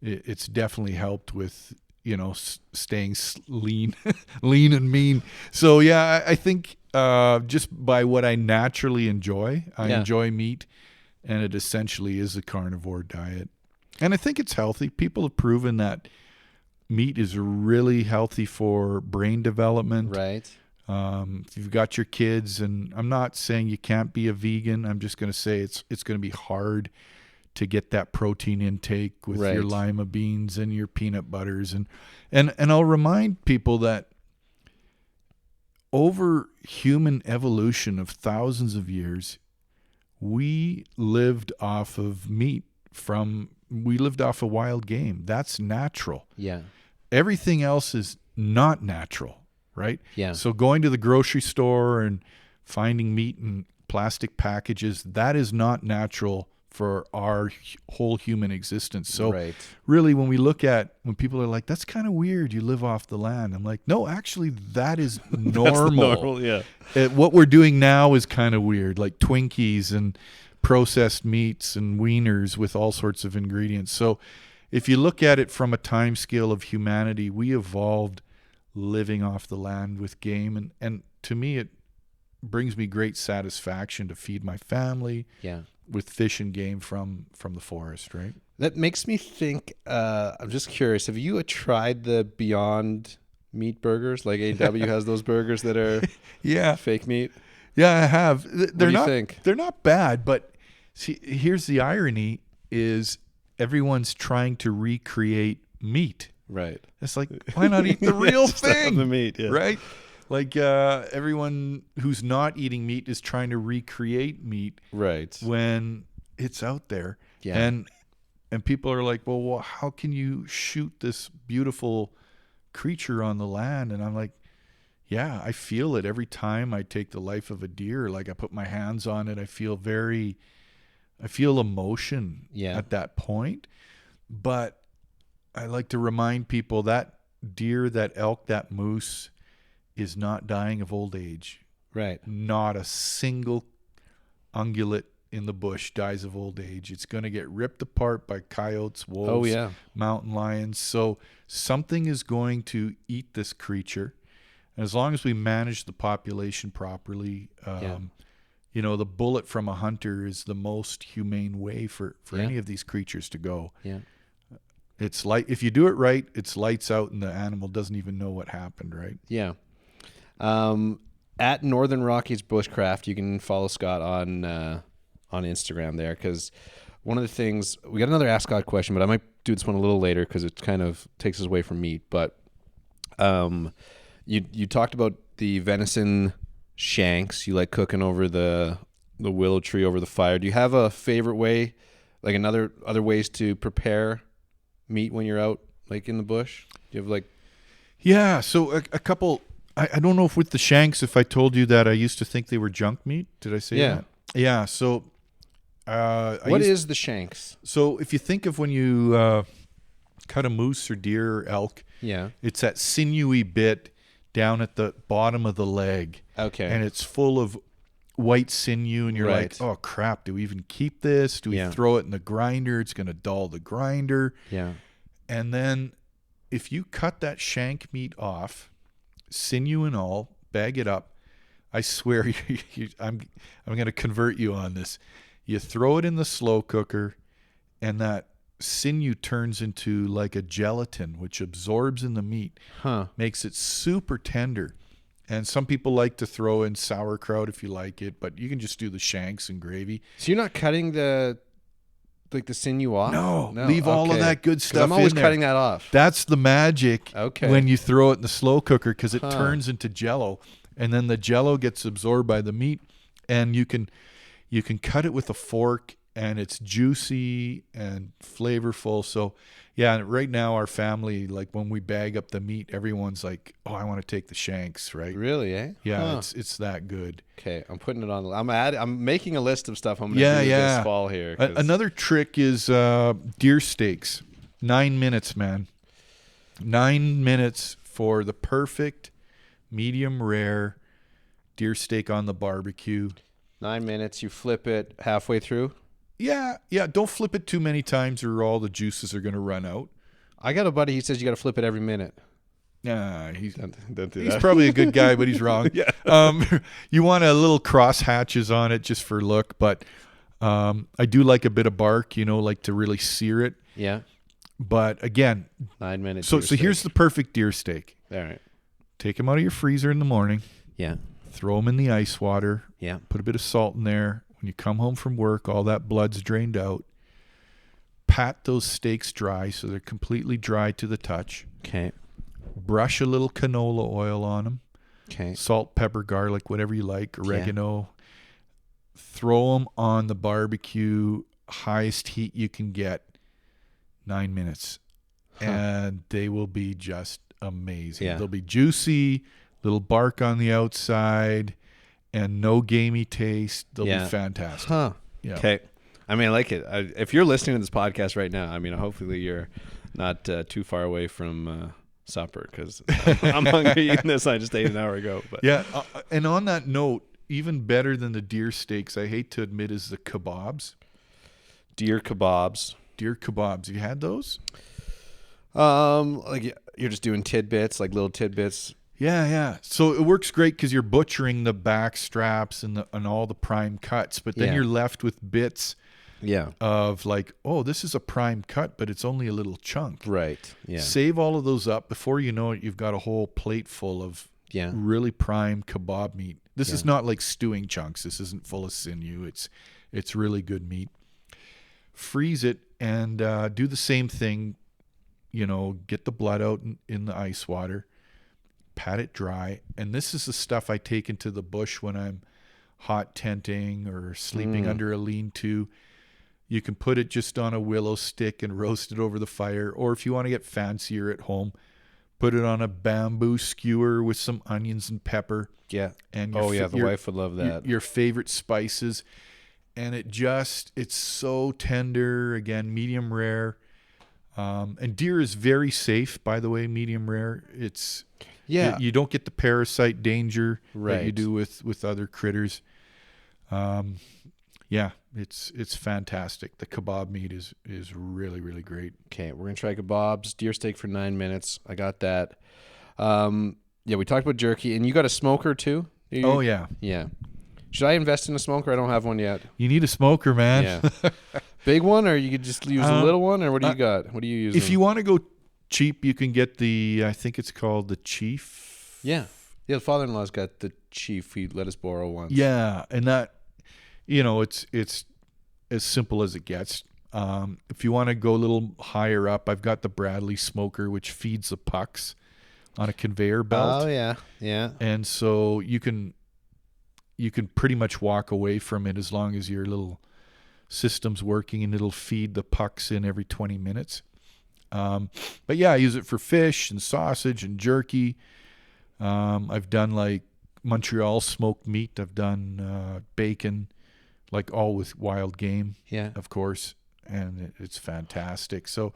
it's definitely helped with, you know, staying lean, lean and mean. So yeah, I think just by what I naturally enjoy, I enjoy meat, and it essentially is a carnivore diet. And I think it's healthy. People have proven that meat is really healthy for brain development. Right. If you've got your kids, and I'm not saying you can't be a vegan, I'm just going to say it's going to be hard to get that protein intake with your lima beans and your peanut butters. And I'll remind people that over human evolution of thousands of years, we lived off of meat we lived off of wild game. That's natural. Yeah. Everything else is not natural, right? Yeah. So going to the grocery store and finding meat in plastic packages, that is not natural for our whole human existence. So really, when people are like, that's kind of weird, you live off the land, I'm like, no, actually that is normal. Normal, yeah. What we're doing now is kind of weird, like Twinkies and processed meats and wieners with all sorts of ingredients. So if you look at it from a time scale of humanity, we evolved living off the land with game, and to me it brings me great satisfaction to feed my family with fish and game from the forest, right? That makes me think, I'm just curious, have you tried the Beyond Meat burgers? Like AW has those burgers that are fake meat? Yeah, I have. What do you think? They're not bad, but see, here's the irony is everyone's trying to recreate meat. Right. It's like, why not eat the real thing? The meat, right? Like everyone who's not eating meat is trying to recreate meat, right? When it's out there, and people are like, well, how can you shoot this beautiful creature on the land? And I'm like, yeah, I feel it every time I take the life of a deer. Like I put my hands on it, I feel emotion at that point. But I like to remind people that deer, that elk, that moose is not dying of old age. Right. Not a single ungulate in the bush dies of old age. It's going to get ripped apart by coyotes, wolves, mountain lions. So something is going to eat this creature. And as long as we manage the population properly, you know, the bullet from a hunter is the most humane way for any of these creatures to go. Yeah. It's like, if you do it right, it's lights out and the animal doesn't even know what happened, right? Yeah. At Northern Rockies Bushcraft, you can follow Scott on Instagram there, because one of the things, we got another Ask God question, but I might do this one a little later because it kind of takes us away from meat. But you talked about the venison shanks you like cooking over the willow tree over the fire. Do you have a favorite way, like other ways to prepare meat when you're out like in the bush? Do you have like... Yeah, so a couple... I don't know if with the shanks, if I told you that I used to think they were junk meat. Did I say that? Yeah, so... what is the shanks? So if you think of when you cut a moose or deer or elk, it's that sinewy bit down at the bottom of the leg. Okay. And it's full of white sinew, and you're like, oh, crap, do we even keep this? Do we throw it in the grinder? It's going to dull the grinder. Yeah. And then if you cut that shank meat off, sinew and all, bag it up, I swear I'm going to convert you on this. You throw it in the slow cooker, and that sinew turns into like a gelatin, which absorbs in the meat, makes it super tender. And some people like to throw in sauerkraut if you like it, but you can just do the shanks and gravy. So you're not cutting the sinew off? No, leave all of that good stuff in there. I'm always cutting that off. That's the magic when you throw it in the slow cooker, because it turns into jello, and then the jello gets absorbed by the meat, and you can cut it with a fork, and it's juicy and flavorful. So yeah, right now our family, like when we bag up the meat, everyone's like, oh, I want to take the shanks, right? Really, eh? Yeah, it's that good. Okay, I'm putting it on. I'm making a list of stuff I'm going to do this fall here. Another trick is deer steaks. 9 minutes, man. 9 minutes for the perfect medium rare deer steak on the barbecue. 9 minutes, you flip it halfway through? Yeah. Don't flip it too many times or all the juices are going to run out. I got a buddy, he says you got to flip it every minute. He's Don't do he's that. probably a good guy, but he's wrong. You want a little cross hatches on it just for look, but I do like a bit of bark, like to really sear it. Yeah. But again, 9 minutes. so here's the perfect deer steak. All right. Take them out of your freezer in the morning. Yeah. Throw them in the ice water. Yeah. Put a bit of salt in there. When you come home from work, all that blood's drained out. Pat those steaks dry so they're completely dry to the touch. Okay. Brush a little canola oil on them. Okay. Salt, pepper, garlic, whatever you like, oregano. Yeah. Throw them on the barbecue, highest heat you can get. 9 minutes. And they will be just amazing. Yeah. They'll be juicy, little bark on the outside, and no gamey taste. They'll be fantastic. Huh. Yeah. Okay. I mean, I like it. If you're listening to this podcast right now, I mean, hopefully you're not too far away from supper, because I'm hungry eating this. I just ate an hour ago. But. Yeah. And on that note, even better than the deer steaks, I hate to admit, is the kebabs. Deer kebabs. You had those? Like you're just doing tidbits, like little tidbits. Yeah. So it works great because you're butchering the back straps and all the prime cuts, but then you're left with bits of like, oh, this is a prime cut, but it's only a little chunk. Right. Yeah. Save all of those up. Before you know it, you've got a whole plate full of really prime kebab meat. This is not like stewing chunks. This isn't full of sinew. It's really good meat. Freeze it and do the same thing. Get the blood out in the ice water. Pat it dry, and this is the stuff I take into the bush when I'm hot tenting or sleeping under a lean-to. You can put it just on a willow stick and roast it over the fire, or if you want to get fancier at home, put it on a bamboo skewer with some onions and pepper. Yeah. And the wife would love that. Your favorite spices, and it's so tender. Again, medium rare. And deer is very safe, by the way, medium rare. You don't get the parasite danger that you do with other critters. It's fantastic. The kebab meat is really, really great. Okay, we're gonna try kebabs, deer steak for 9 minutes. I got that. We talked about jerky, and you got a smoker too? Oh yeah. Yeah. Should I invest in a smoker? I don't have one yet. You need a smoker, man. Yeah. Big one, or you could just use a little one, or what do you got? What do you use? If you want to go cheap, you can get I think it's called the Chief. Yeah. The father-in-law's got the Chief. He let us borrow once. Yeah, and that, it's as simple as it gets. If you want to go a little higher up, I've got the Bradley smoker, which feeds the pucks on a conveyor belt. Oh yeah, yeah. And so you can pretty much walk away from it as long as your little system's working, and it'll feed the pucks in every 20 minutes. But yeah, I use it for fish and sausage and jerky. I've done like Montreal smoked meat. I've done bacon, like all with wild game, of course, and it's fantastic. So,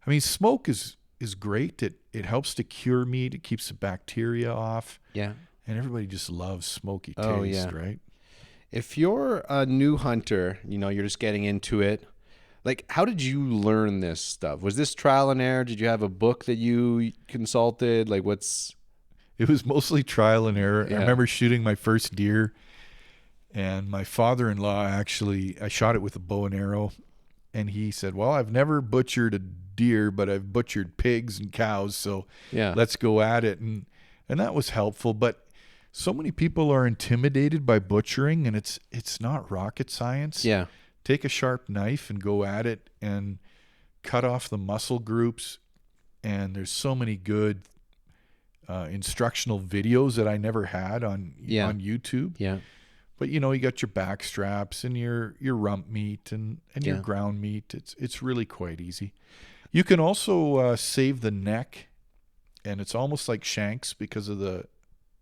I mean, smoke is great. It helps to cure meat. It keeps the bacteria off. Yeah. And everybody just loves smoky taste, right? If you're a new hunter, you're just getting into it. Like, how did you learn this stuff? Was this trial and error? Did you have a book that you consulted? Like, It was mostly trial and error. Yeah. I remember shooting my first deer, and my father-in-law I shot it with a bow and arrow, and he said, well, I've never butchered a deer, but I've butchered pigs and cows, so let's go at it. And that was helpful. But So many people are intimidated by butchering, and it's not rocket science. Yeah. Take a sharp knife and go at it and cut off the muscle groups. And there's so many good instructional videos that I never had on YouTube. Yeah. But you got your back straps and your rump meat and your Yeah. ground meat. It's really quite easy. You can also save the neck, and it's almost like shanks because of the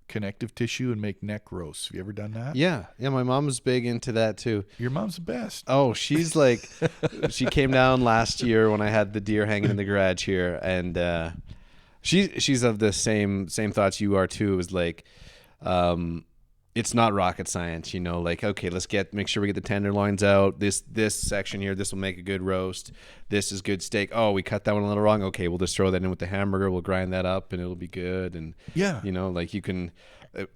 connective tissue, and make neck roasts. Have you ever done that? Yeah. My mom was big into that too. Your mom's the best. Oh, she's like, she came down last year when I had the deer hanging in the garage here, and she's of the same thoughts you are too. It was like, it's not rocket science, like, okay, make sure we get the tenderloins out. This section here, this will make a good roast. This is good steak. Oh, we cut that one a little wrong. Okay, we'll just throw that in with the hamburger. We'll grind that up and it'll be good. And yeah, like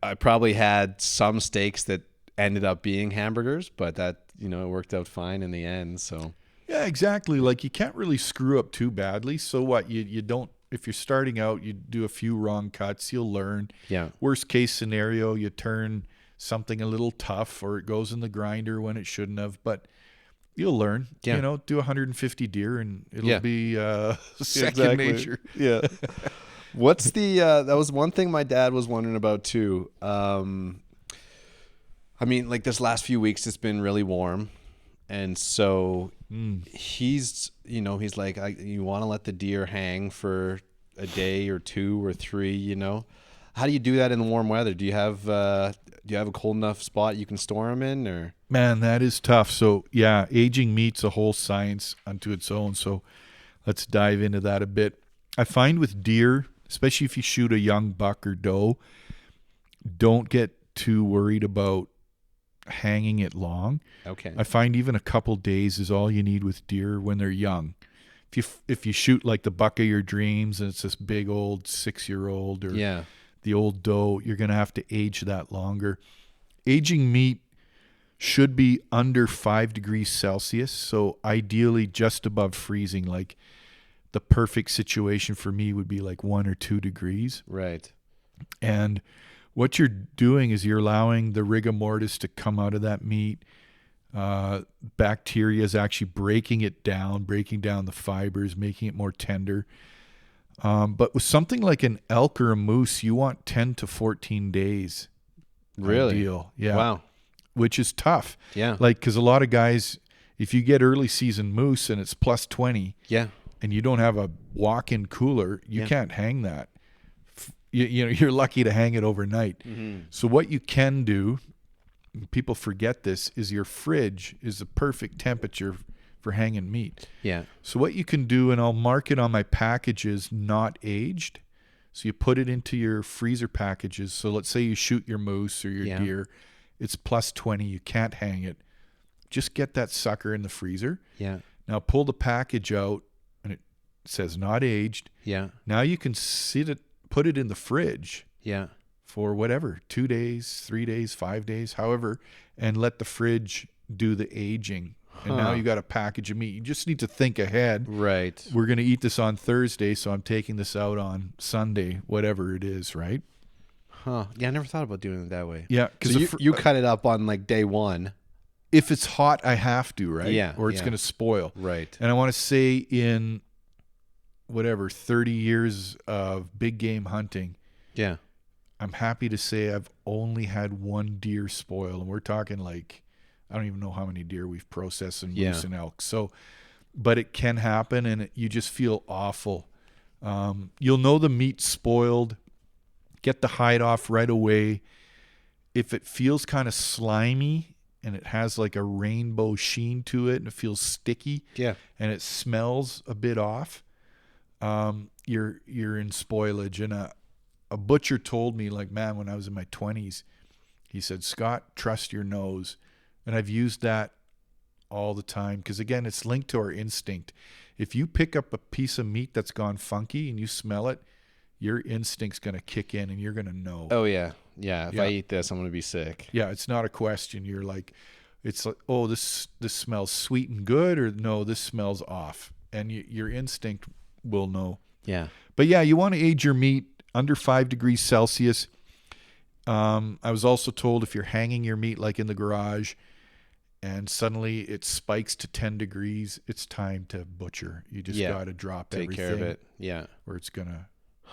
I probably had some steaks that ended up being hamburgers, but that, it worked out fine in the end. So yeah, exactly. Like, you can't really screw up too badly. So what, you don't, if you're starting out, you do a few wrong cuts, you'll learn. Yeah. Worst case scenario, you turn something a little tough, or it goes in the grinder when it shouldn't have, but you'll learn. Yeah. Do 150 deer and it'll be second Exactly. nature. Yeah. What's that was one thing my dad was wondering about too. Like this last few weeks, it's been really warm. And so he's like, you want to let the deer hang for a day or two or three, How do you do that in the warm weather? Do you have a cold enough spot you can store them in, or? Man, that is tough. So yeah, aging meat's a whole science unto its own. So let's dive into that a bit. I find with deer, especially if you shoot a young buck or doe, don't get too worried about hanging it long. Okay. I find even a couple days is all you need with deer when they're young. If you shoot like the buck of your dreams and it's this big old 6-year-old, or the old doe, you're going to have to age that longer. Aging meat should be under 5 degrees Celsius, so ideally just above freezing. Like, the perfect situation for me would be like 1 or 2 degrees. Right. And what you're doing is you're allowing the rigor mortis to come out of that meat. Bacteria is actually breaking down the fibers, making it more tender. But with something like an elk or a moose, you want 10 to 14 days. Really? Ideal. Yeah. Wow. Which is tough. Yeah. Like, because a lot of guys, if you get early season moose and it's plus 20, and you don't have a walk-in cooler, you can't hang that. You're lucky to hang it overnight. Mm-hmm. So what you can do, people forget this, is your fridge is the perfect temperature for hanging meat. Yeah. So what you can do, and I'll mark it on my packages, not aged. So you put it into your freezer packages. So let's say you shoot your moose or your deer, it's plus 20, you can't hang it. Just get that sucker in the freezer. Yeah. Now pull the package out and it says not aged. Yeah. Now you can put it in the fridge. Yeah. For whatever, 2 days, 3 days, 5 days, however, and let the fridge do the aging. And now you got a package of meat. You just need to think ahead. Right. We're going to eat this on Thursday, so I'm taking this out on Sunday, whatever it is, right? Huh. Yeah, I never thought about doing it that way. Yeah. Because you cut it up on like day one. If it's hot, I have to, right? Yeah. Or it's going to spoil. Right. And I want to say in 30 years of big game hunting. Yeah. I'm happy to say I've only had one deer spoil, and we're talking like, I don't even know how many deer we've processed in moose and elk. So, but it can happen, and you just feel awful. You'll know the meat's spoiled. Get the hide off right away. If it feels kind of slimy and it has like a rainbow sheen to it and it feels sticky, and it smells a bit off, you're in spoilage. And a butcher told me, like, man, when I was in my 20s, he said, Scott, trust your nose. And I've used that all the time because, again, it's linked to our instinct. If you pick up a piece of meat that's gone funky and you smell it, your instinct's going to kick in and you're going to know. Oh, yeah. Yeah. If I eat this, I'm going to be sick. Yeah, it's not a question. You're like, it's like, oh, this smells sweet and good, or no, this smells off. And your instinct will know. Yeah. But yeah, you want to age your meat under 5 degrees Celsius. I was also told if you're hanging your meat like in the garage and suddenly it spikes to 10 degrees, it's time to butcher. You just got to drop Take everything. care of it. Yeah. Or it's going to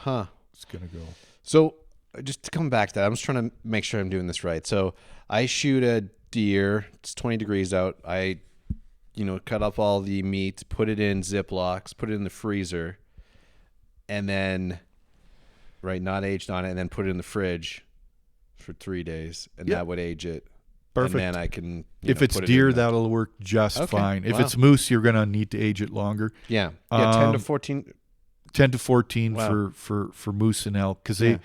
go. So just to come back to that, I'm just trying to make sure I'm doing this right. So I shoot a deer. It's 20 degrees out. I, cut up all the meat, put it in Ziplocs, put it in the freezer, and then, not aged on it, and then put it in the fridge for 3 days, and that would age it. Perfect. And then I can, if it's deer, that'll work just fine. If it's moose, you're going to need to age it longer. Yeah. 10 to 14. 10 to 14 for moose and elk, because they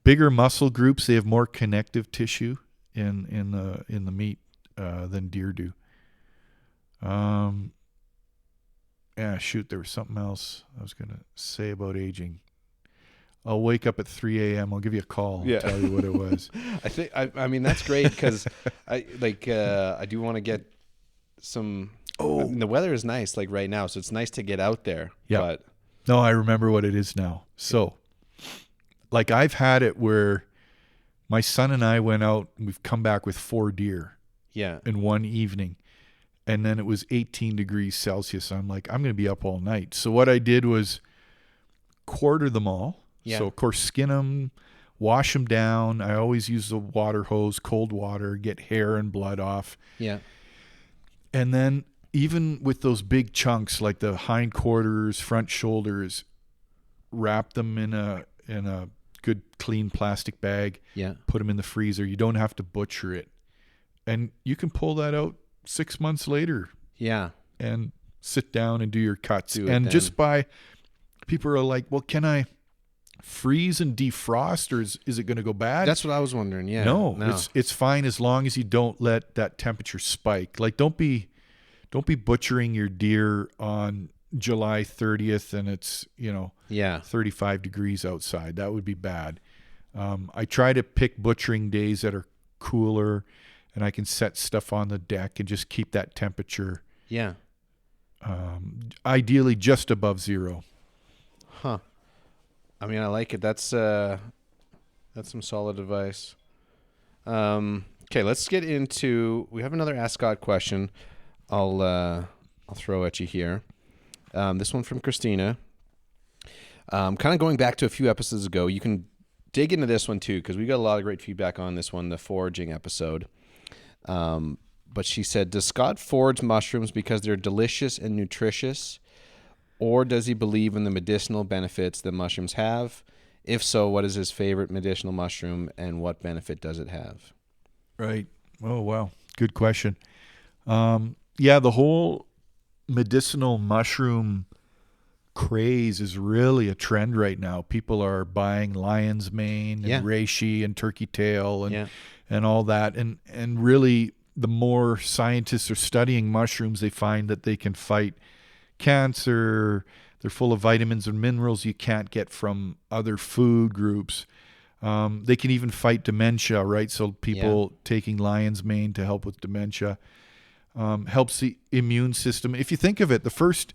bigger muscle groups, they have more connective tissue in the meat than deer do. There was something else I was going to say about aging. I'll wake up at 3 a.m. I'll give you a call and tell you what it was. I mean, that's great because I do want to get some. The weather is nice right now, so it's nice to get out there. Yeah. But no, I remember what it is now. So, I've had it where my son and I went out and we've come back with 4 deer. Yeah. In one evening. And then it was 18 degrees Celsius. I'm like, I'm going to be up all night. So what I did was quarter them all. Yeah. So, of course, skin them, wash them down. I always use the water hose, cold water, get hair and blood off. Yeah. And then even with those big chunks like the hindquarters, front shoulders, wrap them in a good clean plastic bag. Yeah. Put them in the freezer. You don't have to butcher it. And you can pull that out 6 months later. Yeah. And sit down and do your cuts. Just people are like, well, can I freeze and defrost, or is it going to go bad? That's what I was wondering. Yeah. No. It's fine as long as you don't let that temperature spike. Like don't be butchering your deer on July 30th and it's 35 degrees outside. That would be bad. I try to pick butchering days that are cooler, and I can set stuff on the deck and just keep that temperature. Yeah. Ideally just above zero. Huh. I mean, I like it. That's some solid advice. Okay, let's get into. We have another Ask Scott question. I'll throw at you here. This one from Christina. Kind of going back to a few episodes ago. You can dig into this one too, because we got a lot of great feedback on this one, the foraging episode. But she said, does Scott forage mushrooms because they're delicious and nutritious, or does he believe in the medicinal benefits that mushrooms have? If so, what is his favorite medicinal mushroom, and what benefit does it have? Right. Oh, wow. Good question. The whole medicinal mushroom craze is really a trend right now. People are buying lion's mane and reishi and turkey tail and all that. And really, the more scientists are studying mushrooms, they find that they can fight cancer. They're full of vitamins and minerals you can't get from other food groups. They can even fight dementia, right? So people taking lion's mane to help with dementia helps the immune system. If you think of it, the first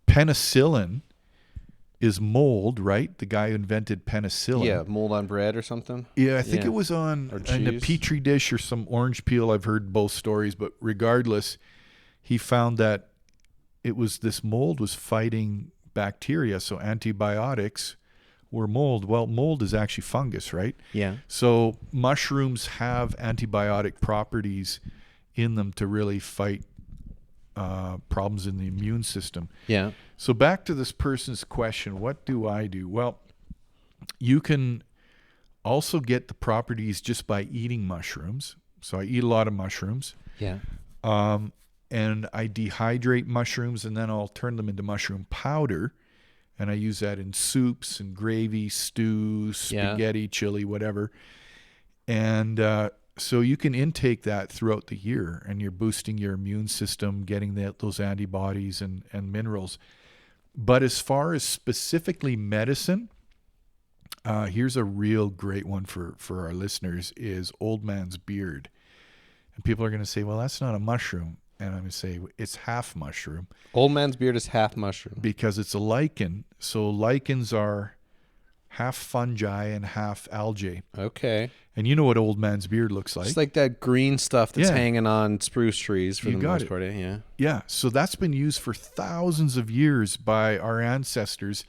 penicillin is mold, right? The guy who invented penicillin. Yeah, mold on bread or something. Yeah, I think it was in a petri dish or some orange peel. I've heard both stories, but regardless, he found that this mold was fighting bacteria, so antibiotics were mold. Well, mold is actually fungus, right? Yeah. So mushrooms have antibiotic properties in them to really fight problems in the immune system. Yeah. So back to this person's question, what do I do? Well, you can also get the properties just by eating mushrooms. So I eat a lot of mushrooms. Yeah. And I dehydrate mushrooms, and then I'll turn them into mushroom powder. And I use that in soups and gravy, stews, spaghetti, chili, whatever. And so you can intake that throughout the year, and you're boosting your immune system, getting those antibodies and minerals. But as far as specifically medicine, here's a real great one for our listeners, is old man's beard. And people are going to say, well, that's not a mushroom. And I'm going to say it's half mushroom. Old man's beard is half mushroom. Because it's a lichen. So lichens are half fungi and half algae. Okay. And you know what old man's beard looks like. It's like that green stuff that's Yeah. hanging on spruce trees for You the got most it. part. Yeah. Yeah, so that's been used for thousands of years by our ancestors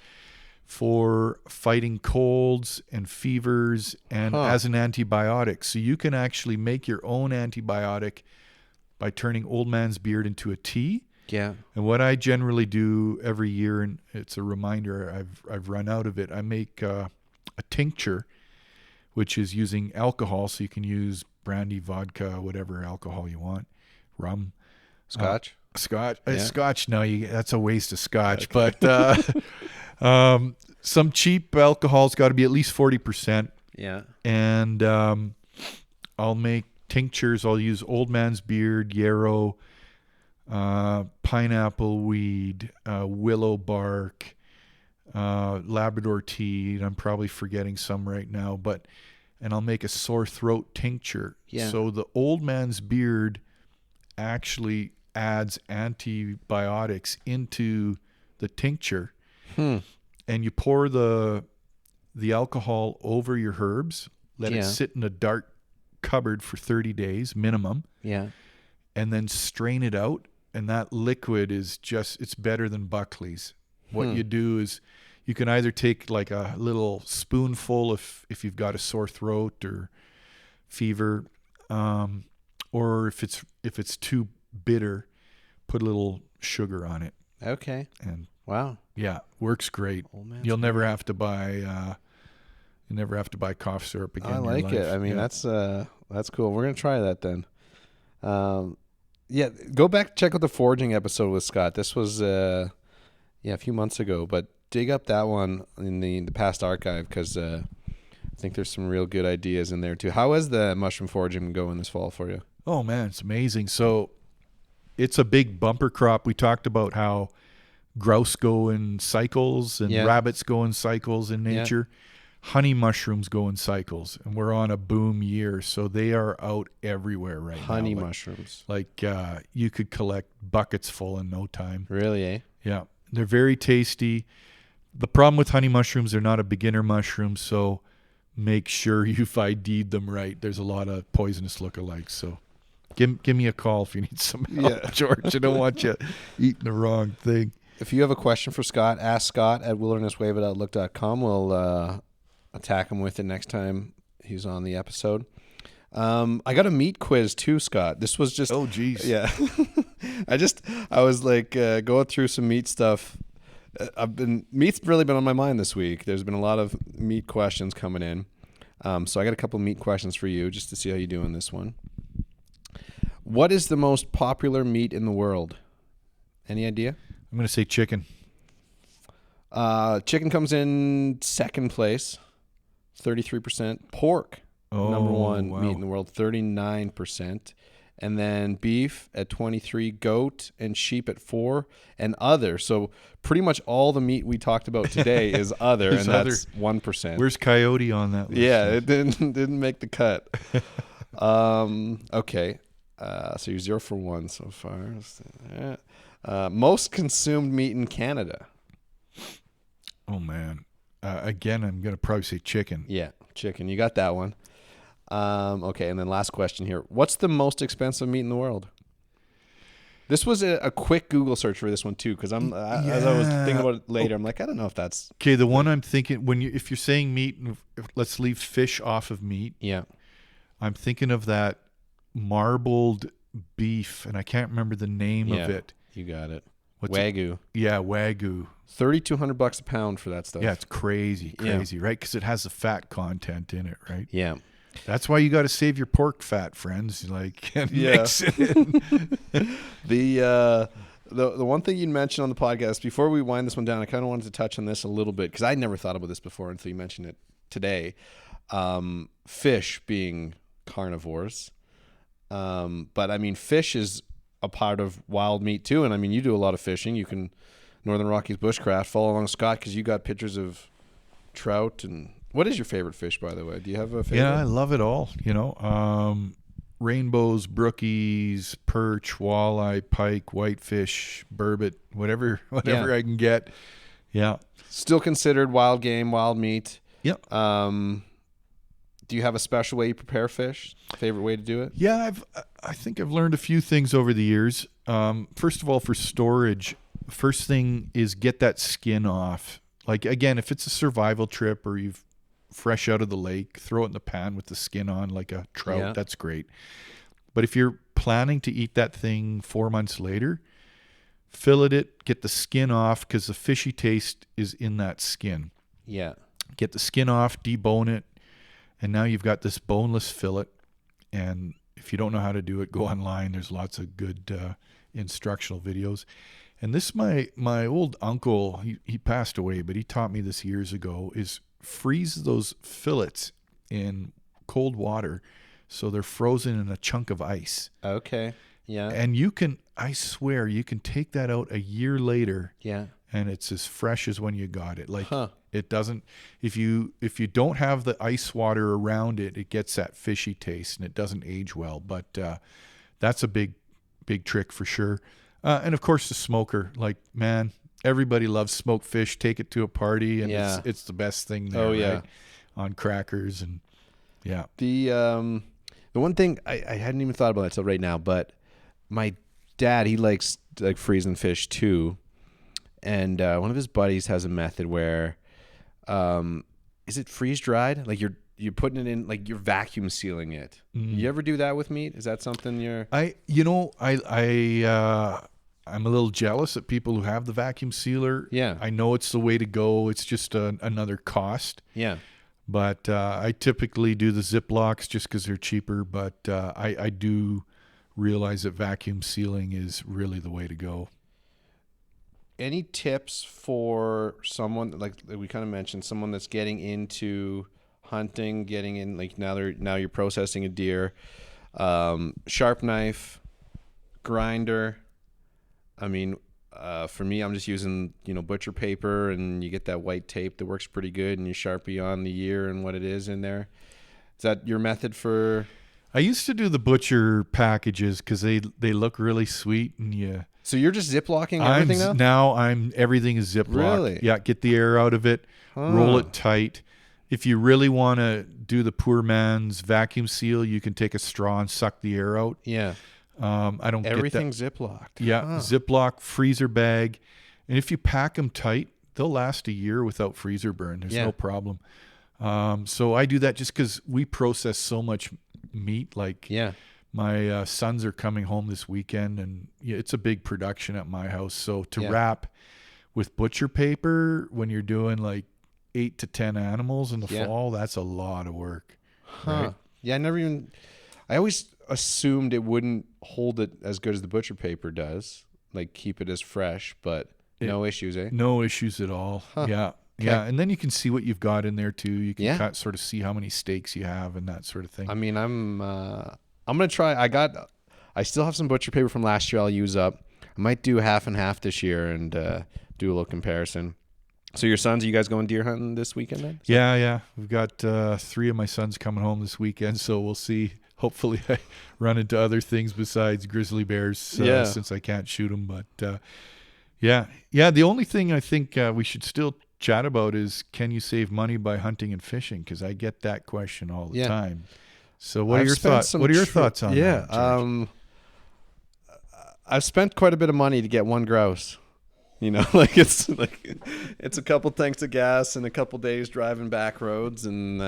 for fighting colds and fevers and as an antibiotic. So you can actually make your own antibiotic by turning old man's beard into a tea. Yeah. And what I generally do every year, and it's a reminder, I've run out of it, I make a tincture, which is using alcohol. So you can use brandy, vodka, whatever alcohol you want, rum. Scotch? Scotch. Yeah. Scotch, no, that's a waste of scotch. Okay. But some cheap alcohol's got to be at least 40%. Yeah. And I'll make tinctures. I'll use old man's beard, yarrow, pineapple weed, willow bark, Labrador tea. And I'm probably forgetting some right now, and I'll make a sore throat tincture. Yeah. So the old man's beard actually adds antibiotics into the tincture. And you pour the alcohol over your herbs, let it sit in a dark cupboard for 30 days minimum. Yeah. And then strain it out. And that liquid is it's better than Buckley's. What you do is you can either take like a little spoonful if you've got a sore throat or fever, or if it's too bitter, put a little sugar on it. Okay. And wow. Yeah, works great. You'll never have to buy cough syrup again. I like it. I mean, that's cool. We're gonna try that then. Yeah, go back, check out the foraging episode with Scott. This was a few months ago, but dig up that one in the past archive because I think there's some real good ideas in there too. How is the mushroom foraging going this fall for you? Oh man, it's amazing. So it's a big bumper crop. We talked about how grouse go in cycles and rabbits go in cycles in nature. Honey mushrooms go in cycles, and we're on a boom year, so they are out everywhere right now. Honey mushrooms. Like you could collect buckets full in no time. Really, eh? Yeah. They're very tasty. The problem with honey mushrooms, they're not a beginner mushroom, so make sure you've ID'd them right. There's a lot of poisonous lookalikes, so give me a call if you need some help, George. I don't want you eating the wrong thing. If you have a question for Scott, ask Scott at wildernesswave@outlook.com. We'll attack him with it next time he's on the episode. I got a meat quiz too, Scott. This was just... Oh, geez. Yeah. I was like going through some meat stuff. Meat's really been on my mind this week. There's been a lot of meat questions coming in. So I got a couple meat questions for you just to see how you do in this one. What is the most popular meat in the world? Any idea? I'm going to say chicken. Chicken comes in second place, 33%. Pork, number one meat in the world, 39%. And then beef at 23%, goat and sheep at 4%, and other. So pretty much all the meat we talked about today is other, and that's 1%. Where's coyote on that list? Yeah, it didn't make the cut. Okay. So you're 0 for 1 so far. Most consumed meat in Canada. Oh, man. Again, I'm going to probably say chicken. Yeah, chicken. You got that one. Okay, and then last question here. What's the most expensive meat in the world? This was a quick Google search for this one, too, because as I was thinking about it later, I'm like, I don't know if that's... Okay, the one I'm thinking, if you're saying meat, let's leave fish off of meat. Yeah. I'm thinking of that marbled beef, and I can't remember the name of it. You got it. Wagyu. Yeah, Wagyu. $3,200 a pound for that stuff. Yeah, it's crazy, right? Because it has the fat content in it, right? Yeah. That's why you got to save your pork fat, friends. Mix it in. The one thing you mentioned on the podcast, before we wind this one down, I kind of wanted to touch on this a little bit because I never thought about this before until you mentioned it today. Fish being carnivores. But I mean, fish is a part of wild meat too. And I mean, you do a lot of fishing. You can Northern Rockies bushcraft, follow along Scott, because you got pictures of trout. And what is your favorite fish, by the way? Do you have a favorite? Yeah, I love it all. Rainbows, brookies, perch, walleye, pike, whitefish, burbot, whatever I can get. Yeah. Still considered wild game, wild meat. Yep. Do you have a special way you prepare fish? Favorite way to do it? Yeah, I think I've learned a few things over the years. First of all, for storage, first thing is get that skin off. Like, again, if it's a survival trip or you've fresh out of the lake, throw it in the pan with the skin on like a trout. Yeah. That's great. But if you're planning to eat that thing 4 months later, fillet it, get the skin off because the fishy taste is in that skin. Yeah. Get the skin off, debone it, and now you've got this boneless fillet. And if you don't know how to do it, go online. There's lots of good instructional videos. And this, my old uncle, he passed away, but he taught me this years ago, is freeze those fillets in cold water so they're frozen in a chunk of ice. Okay. Yeah. And you can, I swear, you can take that out a year later. Yeah. And it's as fresh as when you got it. Like, Huh. it doesn't, if you don't have the ice water around it, it gets that fishy taste and it doesn't age well. But that's a big trick for sure. And of course the smoker, like, man, everybody loves smoked fish. Take it to a party and Yeah. it's the best thing there, Oh, yeah. right? On crackers and yeah. The one thing I hadn't even thought about it till right now, but my dad, he likes like freezing fish too. And one of his buddies has a method where, is it freeze dried? Like you're putting it in, like you're vacuum sealing it. You ever do that with meat? Is that something you're? I'm a little jealous at people who have the vacuum sealer. Yeah. I know it's the way to go. It's just another cost. Yeah. But I typically do the Ziplocs just because they're cheaper. But I do realize that vacuum sealing is really the way to go. Any tips for someone like we kind of mentioned, someone that's getting into hunting, getting in, like now you're processing a deer, sharp knife, grinder. I mean, for me, I'm just using, butcher paper, and you get that white tape that works pretty good, and you Sharpie on the year and what it is in there. Is that your method for? I used to do the butcher packages because they look really sweet, and you. So you're just Ziplocking everything now? Everything is Ziploc. Really? Yeah, get the air out of it, roll it tight. If you really want to do the poor man's vacuum seal, you can take a straw and suck the air out. Yeah. I don't Everything's get that. Ziplocked. Yeah, Ziploc, freezer bag. And if you pack them tight, they'll last a year without freezer burn. There's no problem. So I do that just because we process so much meat. Like, my sons are coming home this weekend, and it's a big production at my house. So to wrap with butcher paper when you're doing like 8 to 10 animals in the fall, that's a lot of work. Right? Yeah, I always assumed it wouldn't hold it as good as the butcher paper does, like keep it as fresh, but no issues, eh? No issues at all. Yeah. Yeah, and then you can see what you've got in there too. You can sort of see how many steaks you have and that sort of thing. I mean, I'm gonna try. I still have some butcher paper from last year I'll use up. I might do half and half this year and do a little comparison. So your sons, are you guys going deer hunting this weekend then? Yeah. We've got 3 of my sons coming home this weekend, so we'll see. Hopefully I run into other things besides grizzly bears since I can't shoot them. But yeah. The only thing I think we should still chat about is, can you save money by hunting and fishing? Because I get that question all the time. So what are your thoughts? What are your thoughts on that? George? I've spent quite a bit of money to get one grouse. Like it's a couple tanks of gas and a couple days driving back roads, and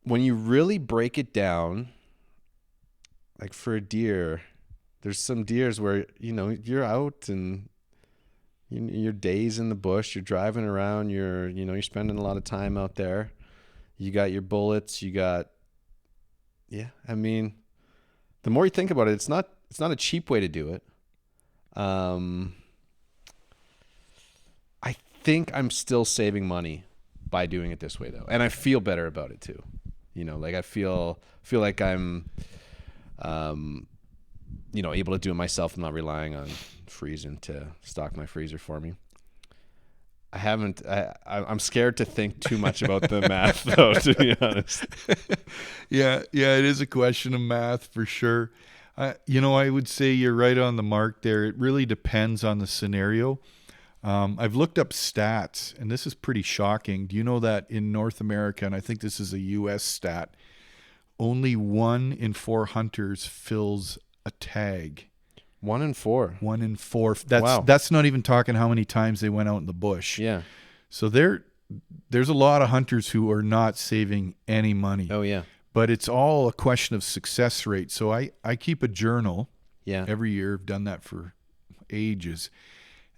when you really break it down, like for a deer, there's some deers where you're out and your days in the bush, you're driving around, you're spending a lot of time out there. You got your bullets, I mean, the more you think about it, it's not a cheap way to do it. I think I'm still saving money by doing it this way though, and I feel better about it too. Like I feel like I'm able to do it myself. I'm not relying on freezing to stock my freezer for me. I'm scared to think too much about the math though, to be honest. Yeah, it is a question of math for sure. I would say you're right on the mark there. It really depends on the scenario. I've looked up stats, and this is pretty shocking. Do you know that in North America, and I think this is a U.S. stat, only 1 in 4 hunters fills a tag? 1 in 4. 1 in 4. Wow. That's not even talking how many times they went out in the bush. Yeah. So there's a lot of hunters who are not saving any money. Oh, yeah. But it's all a question of success rate. So I keep a journal every year. I've done that for ages.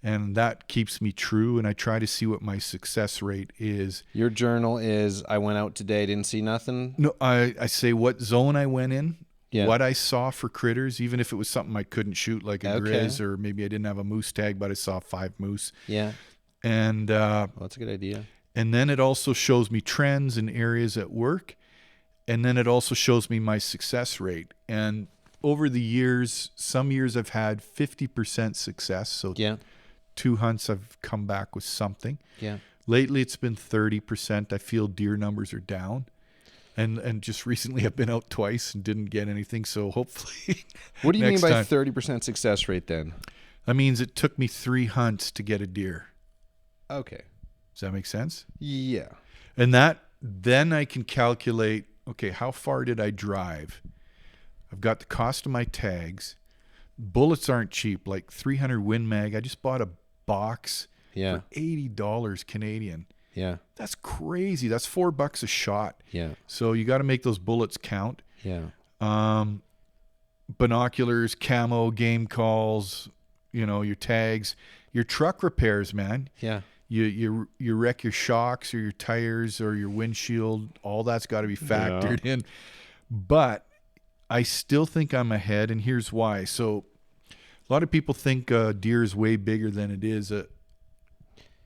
And that keeps me true. And I try to see what my success rate is. Your journal is, I went out today, didn't see nothing? No, I say what zone I went in, Yeah. what I saw for critters, even if it was something I couldn't shoot, like a grizz, or maybe I didn't have a moose tag, but I saw 5 moose. Yeah. And Well, that's a good idea. and then it also shows me trends in areas at work. And then it also shows me my success rate. And over the years, some years I've had 50% success. So 2 hunts I've come back with something. Yeah. Lately it's been 30%. I feel deer numbers are down. And just recently I've been out twice and didn't get anything. So hopefully What do you mean next by time. 30% success rate then? That means it took me 3 hunts to get a deer. Okay. Does that make sense? Yeah. And then I can calculate, okay, how far did I drive? I've got the cost of my tags. Bullets aren't cheap, like 300 Win Mag. I just bought a box Yeah. for $80 Canadian. Yeah. That's crazy. That's $4 a shot. Yeah. So you got to make those bullets count. Yeah. Binoculars, camo, game calls, your tags, your truck repairs, man. Yeah. You wreck your shocks or your tires or your windshield. All that's got to be factored in. But I still think I'm ahead, and here's why. So a lot of people think deer is way bigger than it is. Do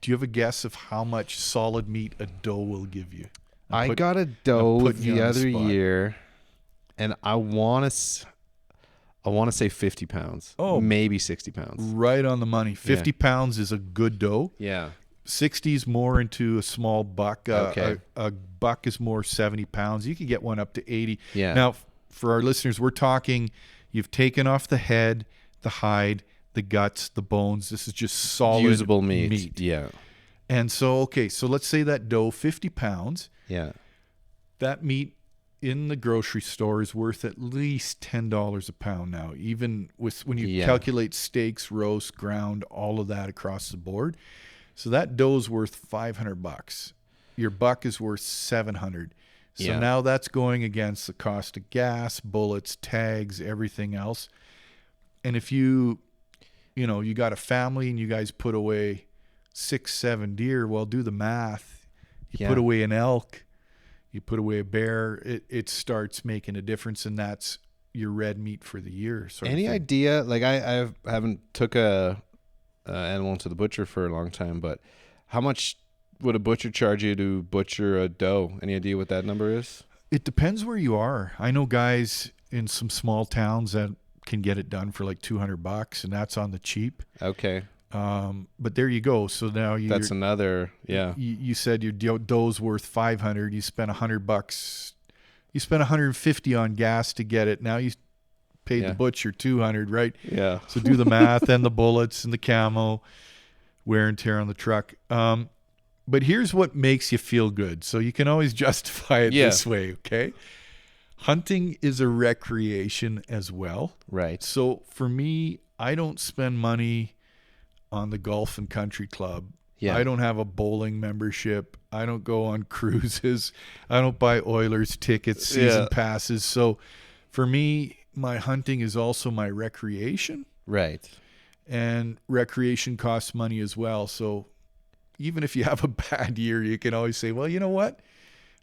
you have a guess of how much solid meat a doe will give you? I got a doe putting you the on the other spot. year, and I want to say 50 pounds. Oh. Maybe 60 pounds. Right on the money. 50 pounds is a good doe. Yeah. 60 is more into a small buck. Okay. A buck is more 70 pounds. You can get one up to 80. Yeah. Now, for our listeners, we're talking, you've taken off the head, the hide, the guts, the bones. This is just solid Usable meat. Yeah. And so, okay, so let's say that doe, 50 pounds. Yeah. That meat in the grocery store is worth at least $10 a pound now, even with when you calculate steaks, roast, ground, all of that across the board. So that doe's worth $500. Your buck is worth $700. So now that's going against the cost of gas, bullets, tags, everything else. And if you got a family and you guys put away 6-7 deer, well, do the math. You put away an elk, you put away a bear, it starts making a difference, and that's your red meat for the year. Any idea? Like I haven't took a animal to the butcher for a long time, but how much would a butcher charge you to butcher a doe? Any idea what that number is? It depends where you are. I know guys in some small towns that can get it done for like $200, and that's on the cheap. Okay. But there you go. So now that's another, You said your doe's worth $500. You spent $100. You spent $150 on gas to get it. Now you paid the butcher $200, right? Yeah. So do the math and the bullets and the camo, wear and tear on the truck. But here's what makes you feel good. So you can always justify it this way, okay? Hunting is a recreation as well. Right. So for me, I don't spend money on the golf and country club. Yeah. I don't have a bowling membership. I don't go on cruises. I don't buy Oilers tickets, season passes. So for me, my hunting is also my recreation. Right. And recreation costs money as well. So even if you have a bad year, you can always say, well, you know what?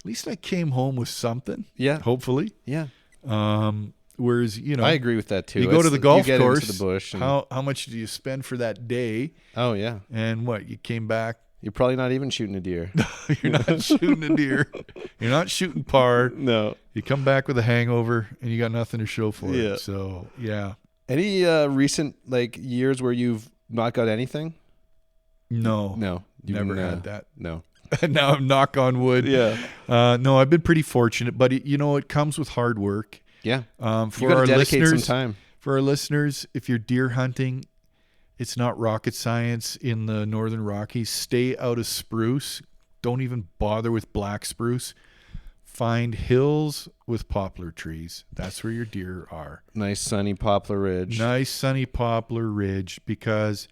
At least I came home with something. Yeah. Hopefully. Yeah. Whereas, I agree with that too. You go to the golf course, into the bush and, how much do you spend for that day? Oh yeah. And what, you came back? You're probably not even shooting a deer. You're not shooting a deer. You're not shooting par. No. You come back with a hangover and you got nothing to show for Yeah. it. So yeah. Any recent years where you've not got anything? No. You've Never had that. No. Now I'm knock on wood. Yeah. No, I've been pretty fortunate, but it comes with hard work. Yeah. For you gotta our dedicate listeners, some time. For our listeners, if you're deer hunting, It's not rocket science in the Northern Rockies. Stay out of spruce. Don't even bother with black spruce. Find hills with poplar trees. That's where your deer are. Nice sunny poplar ridge. Nice sunny poplar ridge, because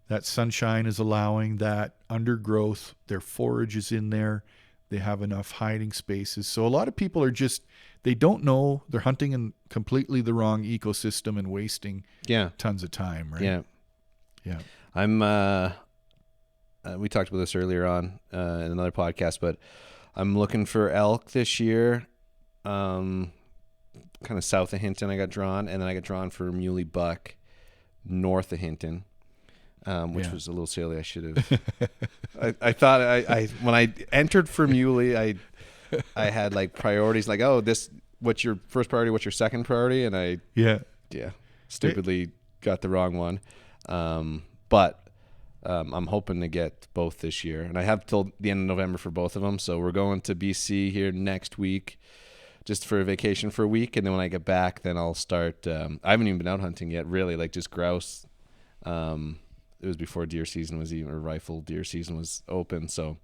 that sunshine is allowing that undergrowth. Their forage is in there. They have enough hiding spaces. So a lot of people are just, they don't know. They're hunting in completely the wrong ecosystem and wasting tons of time, right? Yeah. Yeah. I'm we talked about this earlier on in another podcast, but I'm looking for elk this year. Kind of south of Hinton I got drawn, and then I got drawn for muley buck north of Hinton. Which was a little silly. I should have. I thought I when I entered for muley, I had like priorities, like, oh, this, what's your first priority, what's your second priority, and I stupidly got the wrong one. But I'm hoping to get both this year, and I have till the end of November for both of them. So we're going to BC here next week, just for a vacation for a week, and then when I get back, then I'll start. I haven't even been out hunting yet, really, like just grouse. It was before deer season was even, or rifle deer season was open. So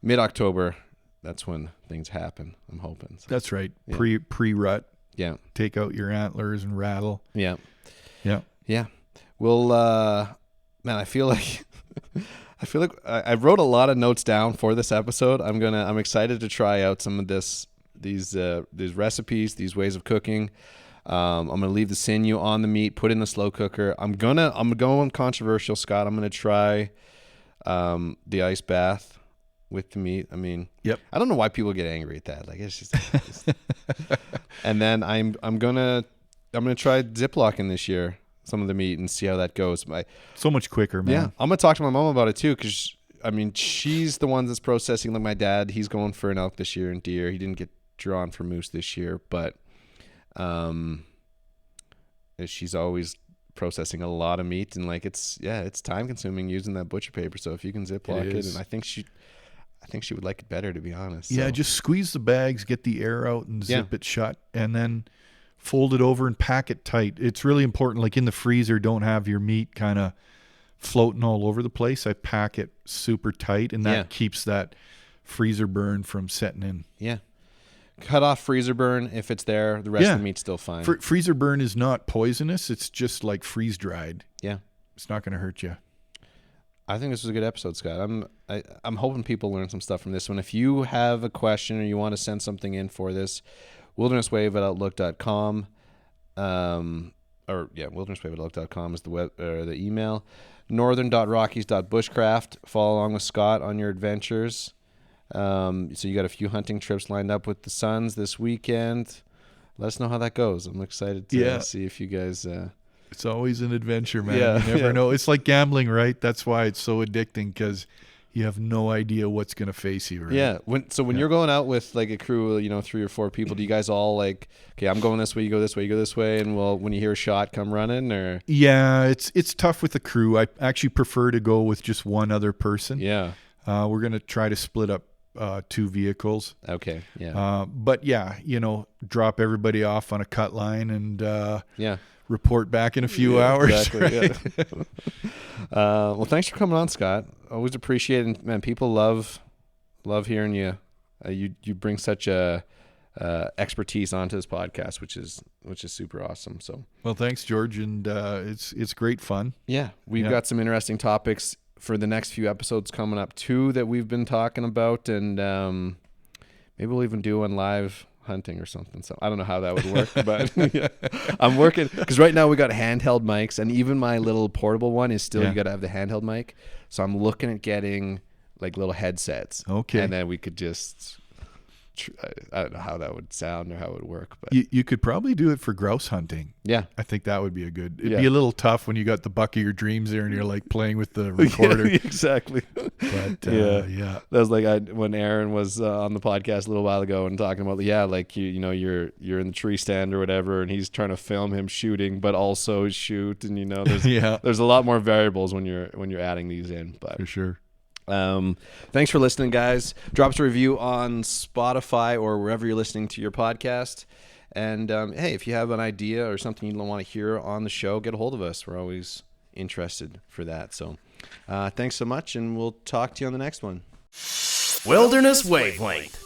mid-October, that's when things happen, I'm hoping. So, that's right. Yeah. Pre-rut. Yeah. Take out your antlers and rattle. Yeah. Yeah. Yeah. Well, man, I feel like I wrote a lot of notes down for this episode. I'm excited to try out some of these recipes, these ways of cooking. I'm gonna leave the sinew on the meat, put it in the slow cooker. I'm going controversial, Scott. I'm gonna try the ice bath with the meat. I mean, I don't know why people get angry at that. Like, it's just and then I'm gonna try Ziploc this year, some of the meat, and see how that goes. So much quicker, man. Yeah, I'm gonna talk to my mom about it too, because I mean, she's the one that's processing. Like my dad, he's going for an elk this year and deer. He didn't get drawn for moose this year, but she's always processing a lot of meat, and like it's time consuming using that butcher paper. So if you can Ziploc it, and I think she would like it better, to be honest. Yeah, just squeeze the bags, get the air out, and zip it shut, and then fold it over and pack it tight. It's really important. Like in the freezer, don't have your meat kind of floating all over the place. I pack it super tight, and that keeps that freezer burn from setting in. Yeah. Cut off freezer burn if it's there. The rest of the meat's still fine. Freezer burn is not poisonous. It's just like freeze dried. Yeah, it's not going to hurt you. I think this was a good episode, Scott. I'm hoping people learn some stuff from this one. If you have a question or you want to send something in for this, wildernesswave@outlook.com, wildernesswave@outlook.com is the web or the email. northern.rockies.bushcraft. Follow along with Scott on your adventures. So you got a few hunting trips lined up with the sons this weekend. Let us know how that goes. I'm excited to see if you guys. It's always an adventure, man. You never know. It's like gambling, right? That's why it's so addicting, because you have no idea what's going to face you, right? Yeah. When you're going out with like a crew, 3 or 4 people, do you guys all like, okay, I'm going this way, you go this way, you go this way, and when you hear a shot, come running, or? Yeah, it's tough with the crew. I actually prefer to go with just one other person. Yeah. We're going to try to split up 2 vehicles. Okay. Yeah. But drop everybody off on a cut line and report back in a few hours. Exactly. Right? Yeah. Well, thanks for coming on, Scott. Always appreciate it. Man, people love hearing you. You bring such a expertise onto this podcast, which is super awesome. So, well, thanks, George, and it's great fun. Yeah, we've got some interesting topics for the next few episodes coming up too that we've been talking about, and maybe we'll even do one live hunting or something. So I don't know how that would work, but I'm working, because right now we got handheld mics, and even my little portable one is still you got to have the handheld mic. So I'm looking at getting like little headsets. Okay, and then we could just. I don't know how that would sound or how it would work, but you could probably do it for grouse hunting. Yeah, I think that would be it'd be a little tough when you got the buck of your dreams there and you're like playing with the recorder. Exactly. But that was like when Aaron was on the podcast a little while ago and talking about like you're in the tree stand or whatever, and he's trying to film him shooting but also shoot, and there's a lot more variables when you're adding these in, but for sure. Thanks for listening, guys. Drop us a review on Spotify or wherever you're listening to your podcast. And hey, if you have an idea or something you want to hear on the show, get a hold of us. We're always interested for that. So thanks so much, and we'll talk to you on the next one. Wilderness Wavelength.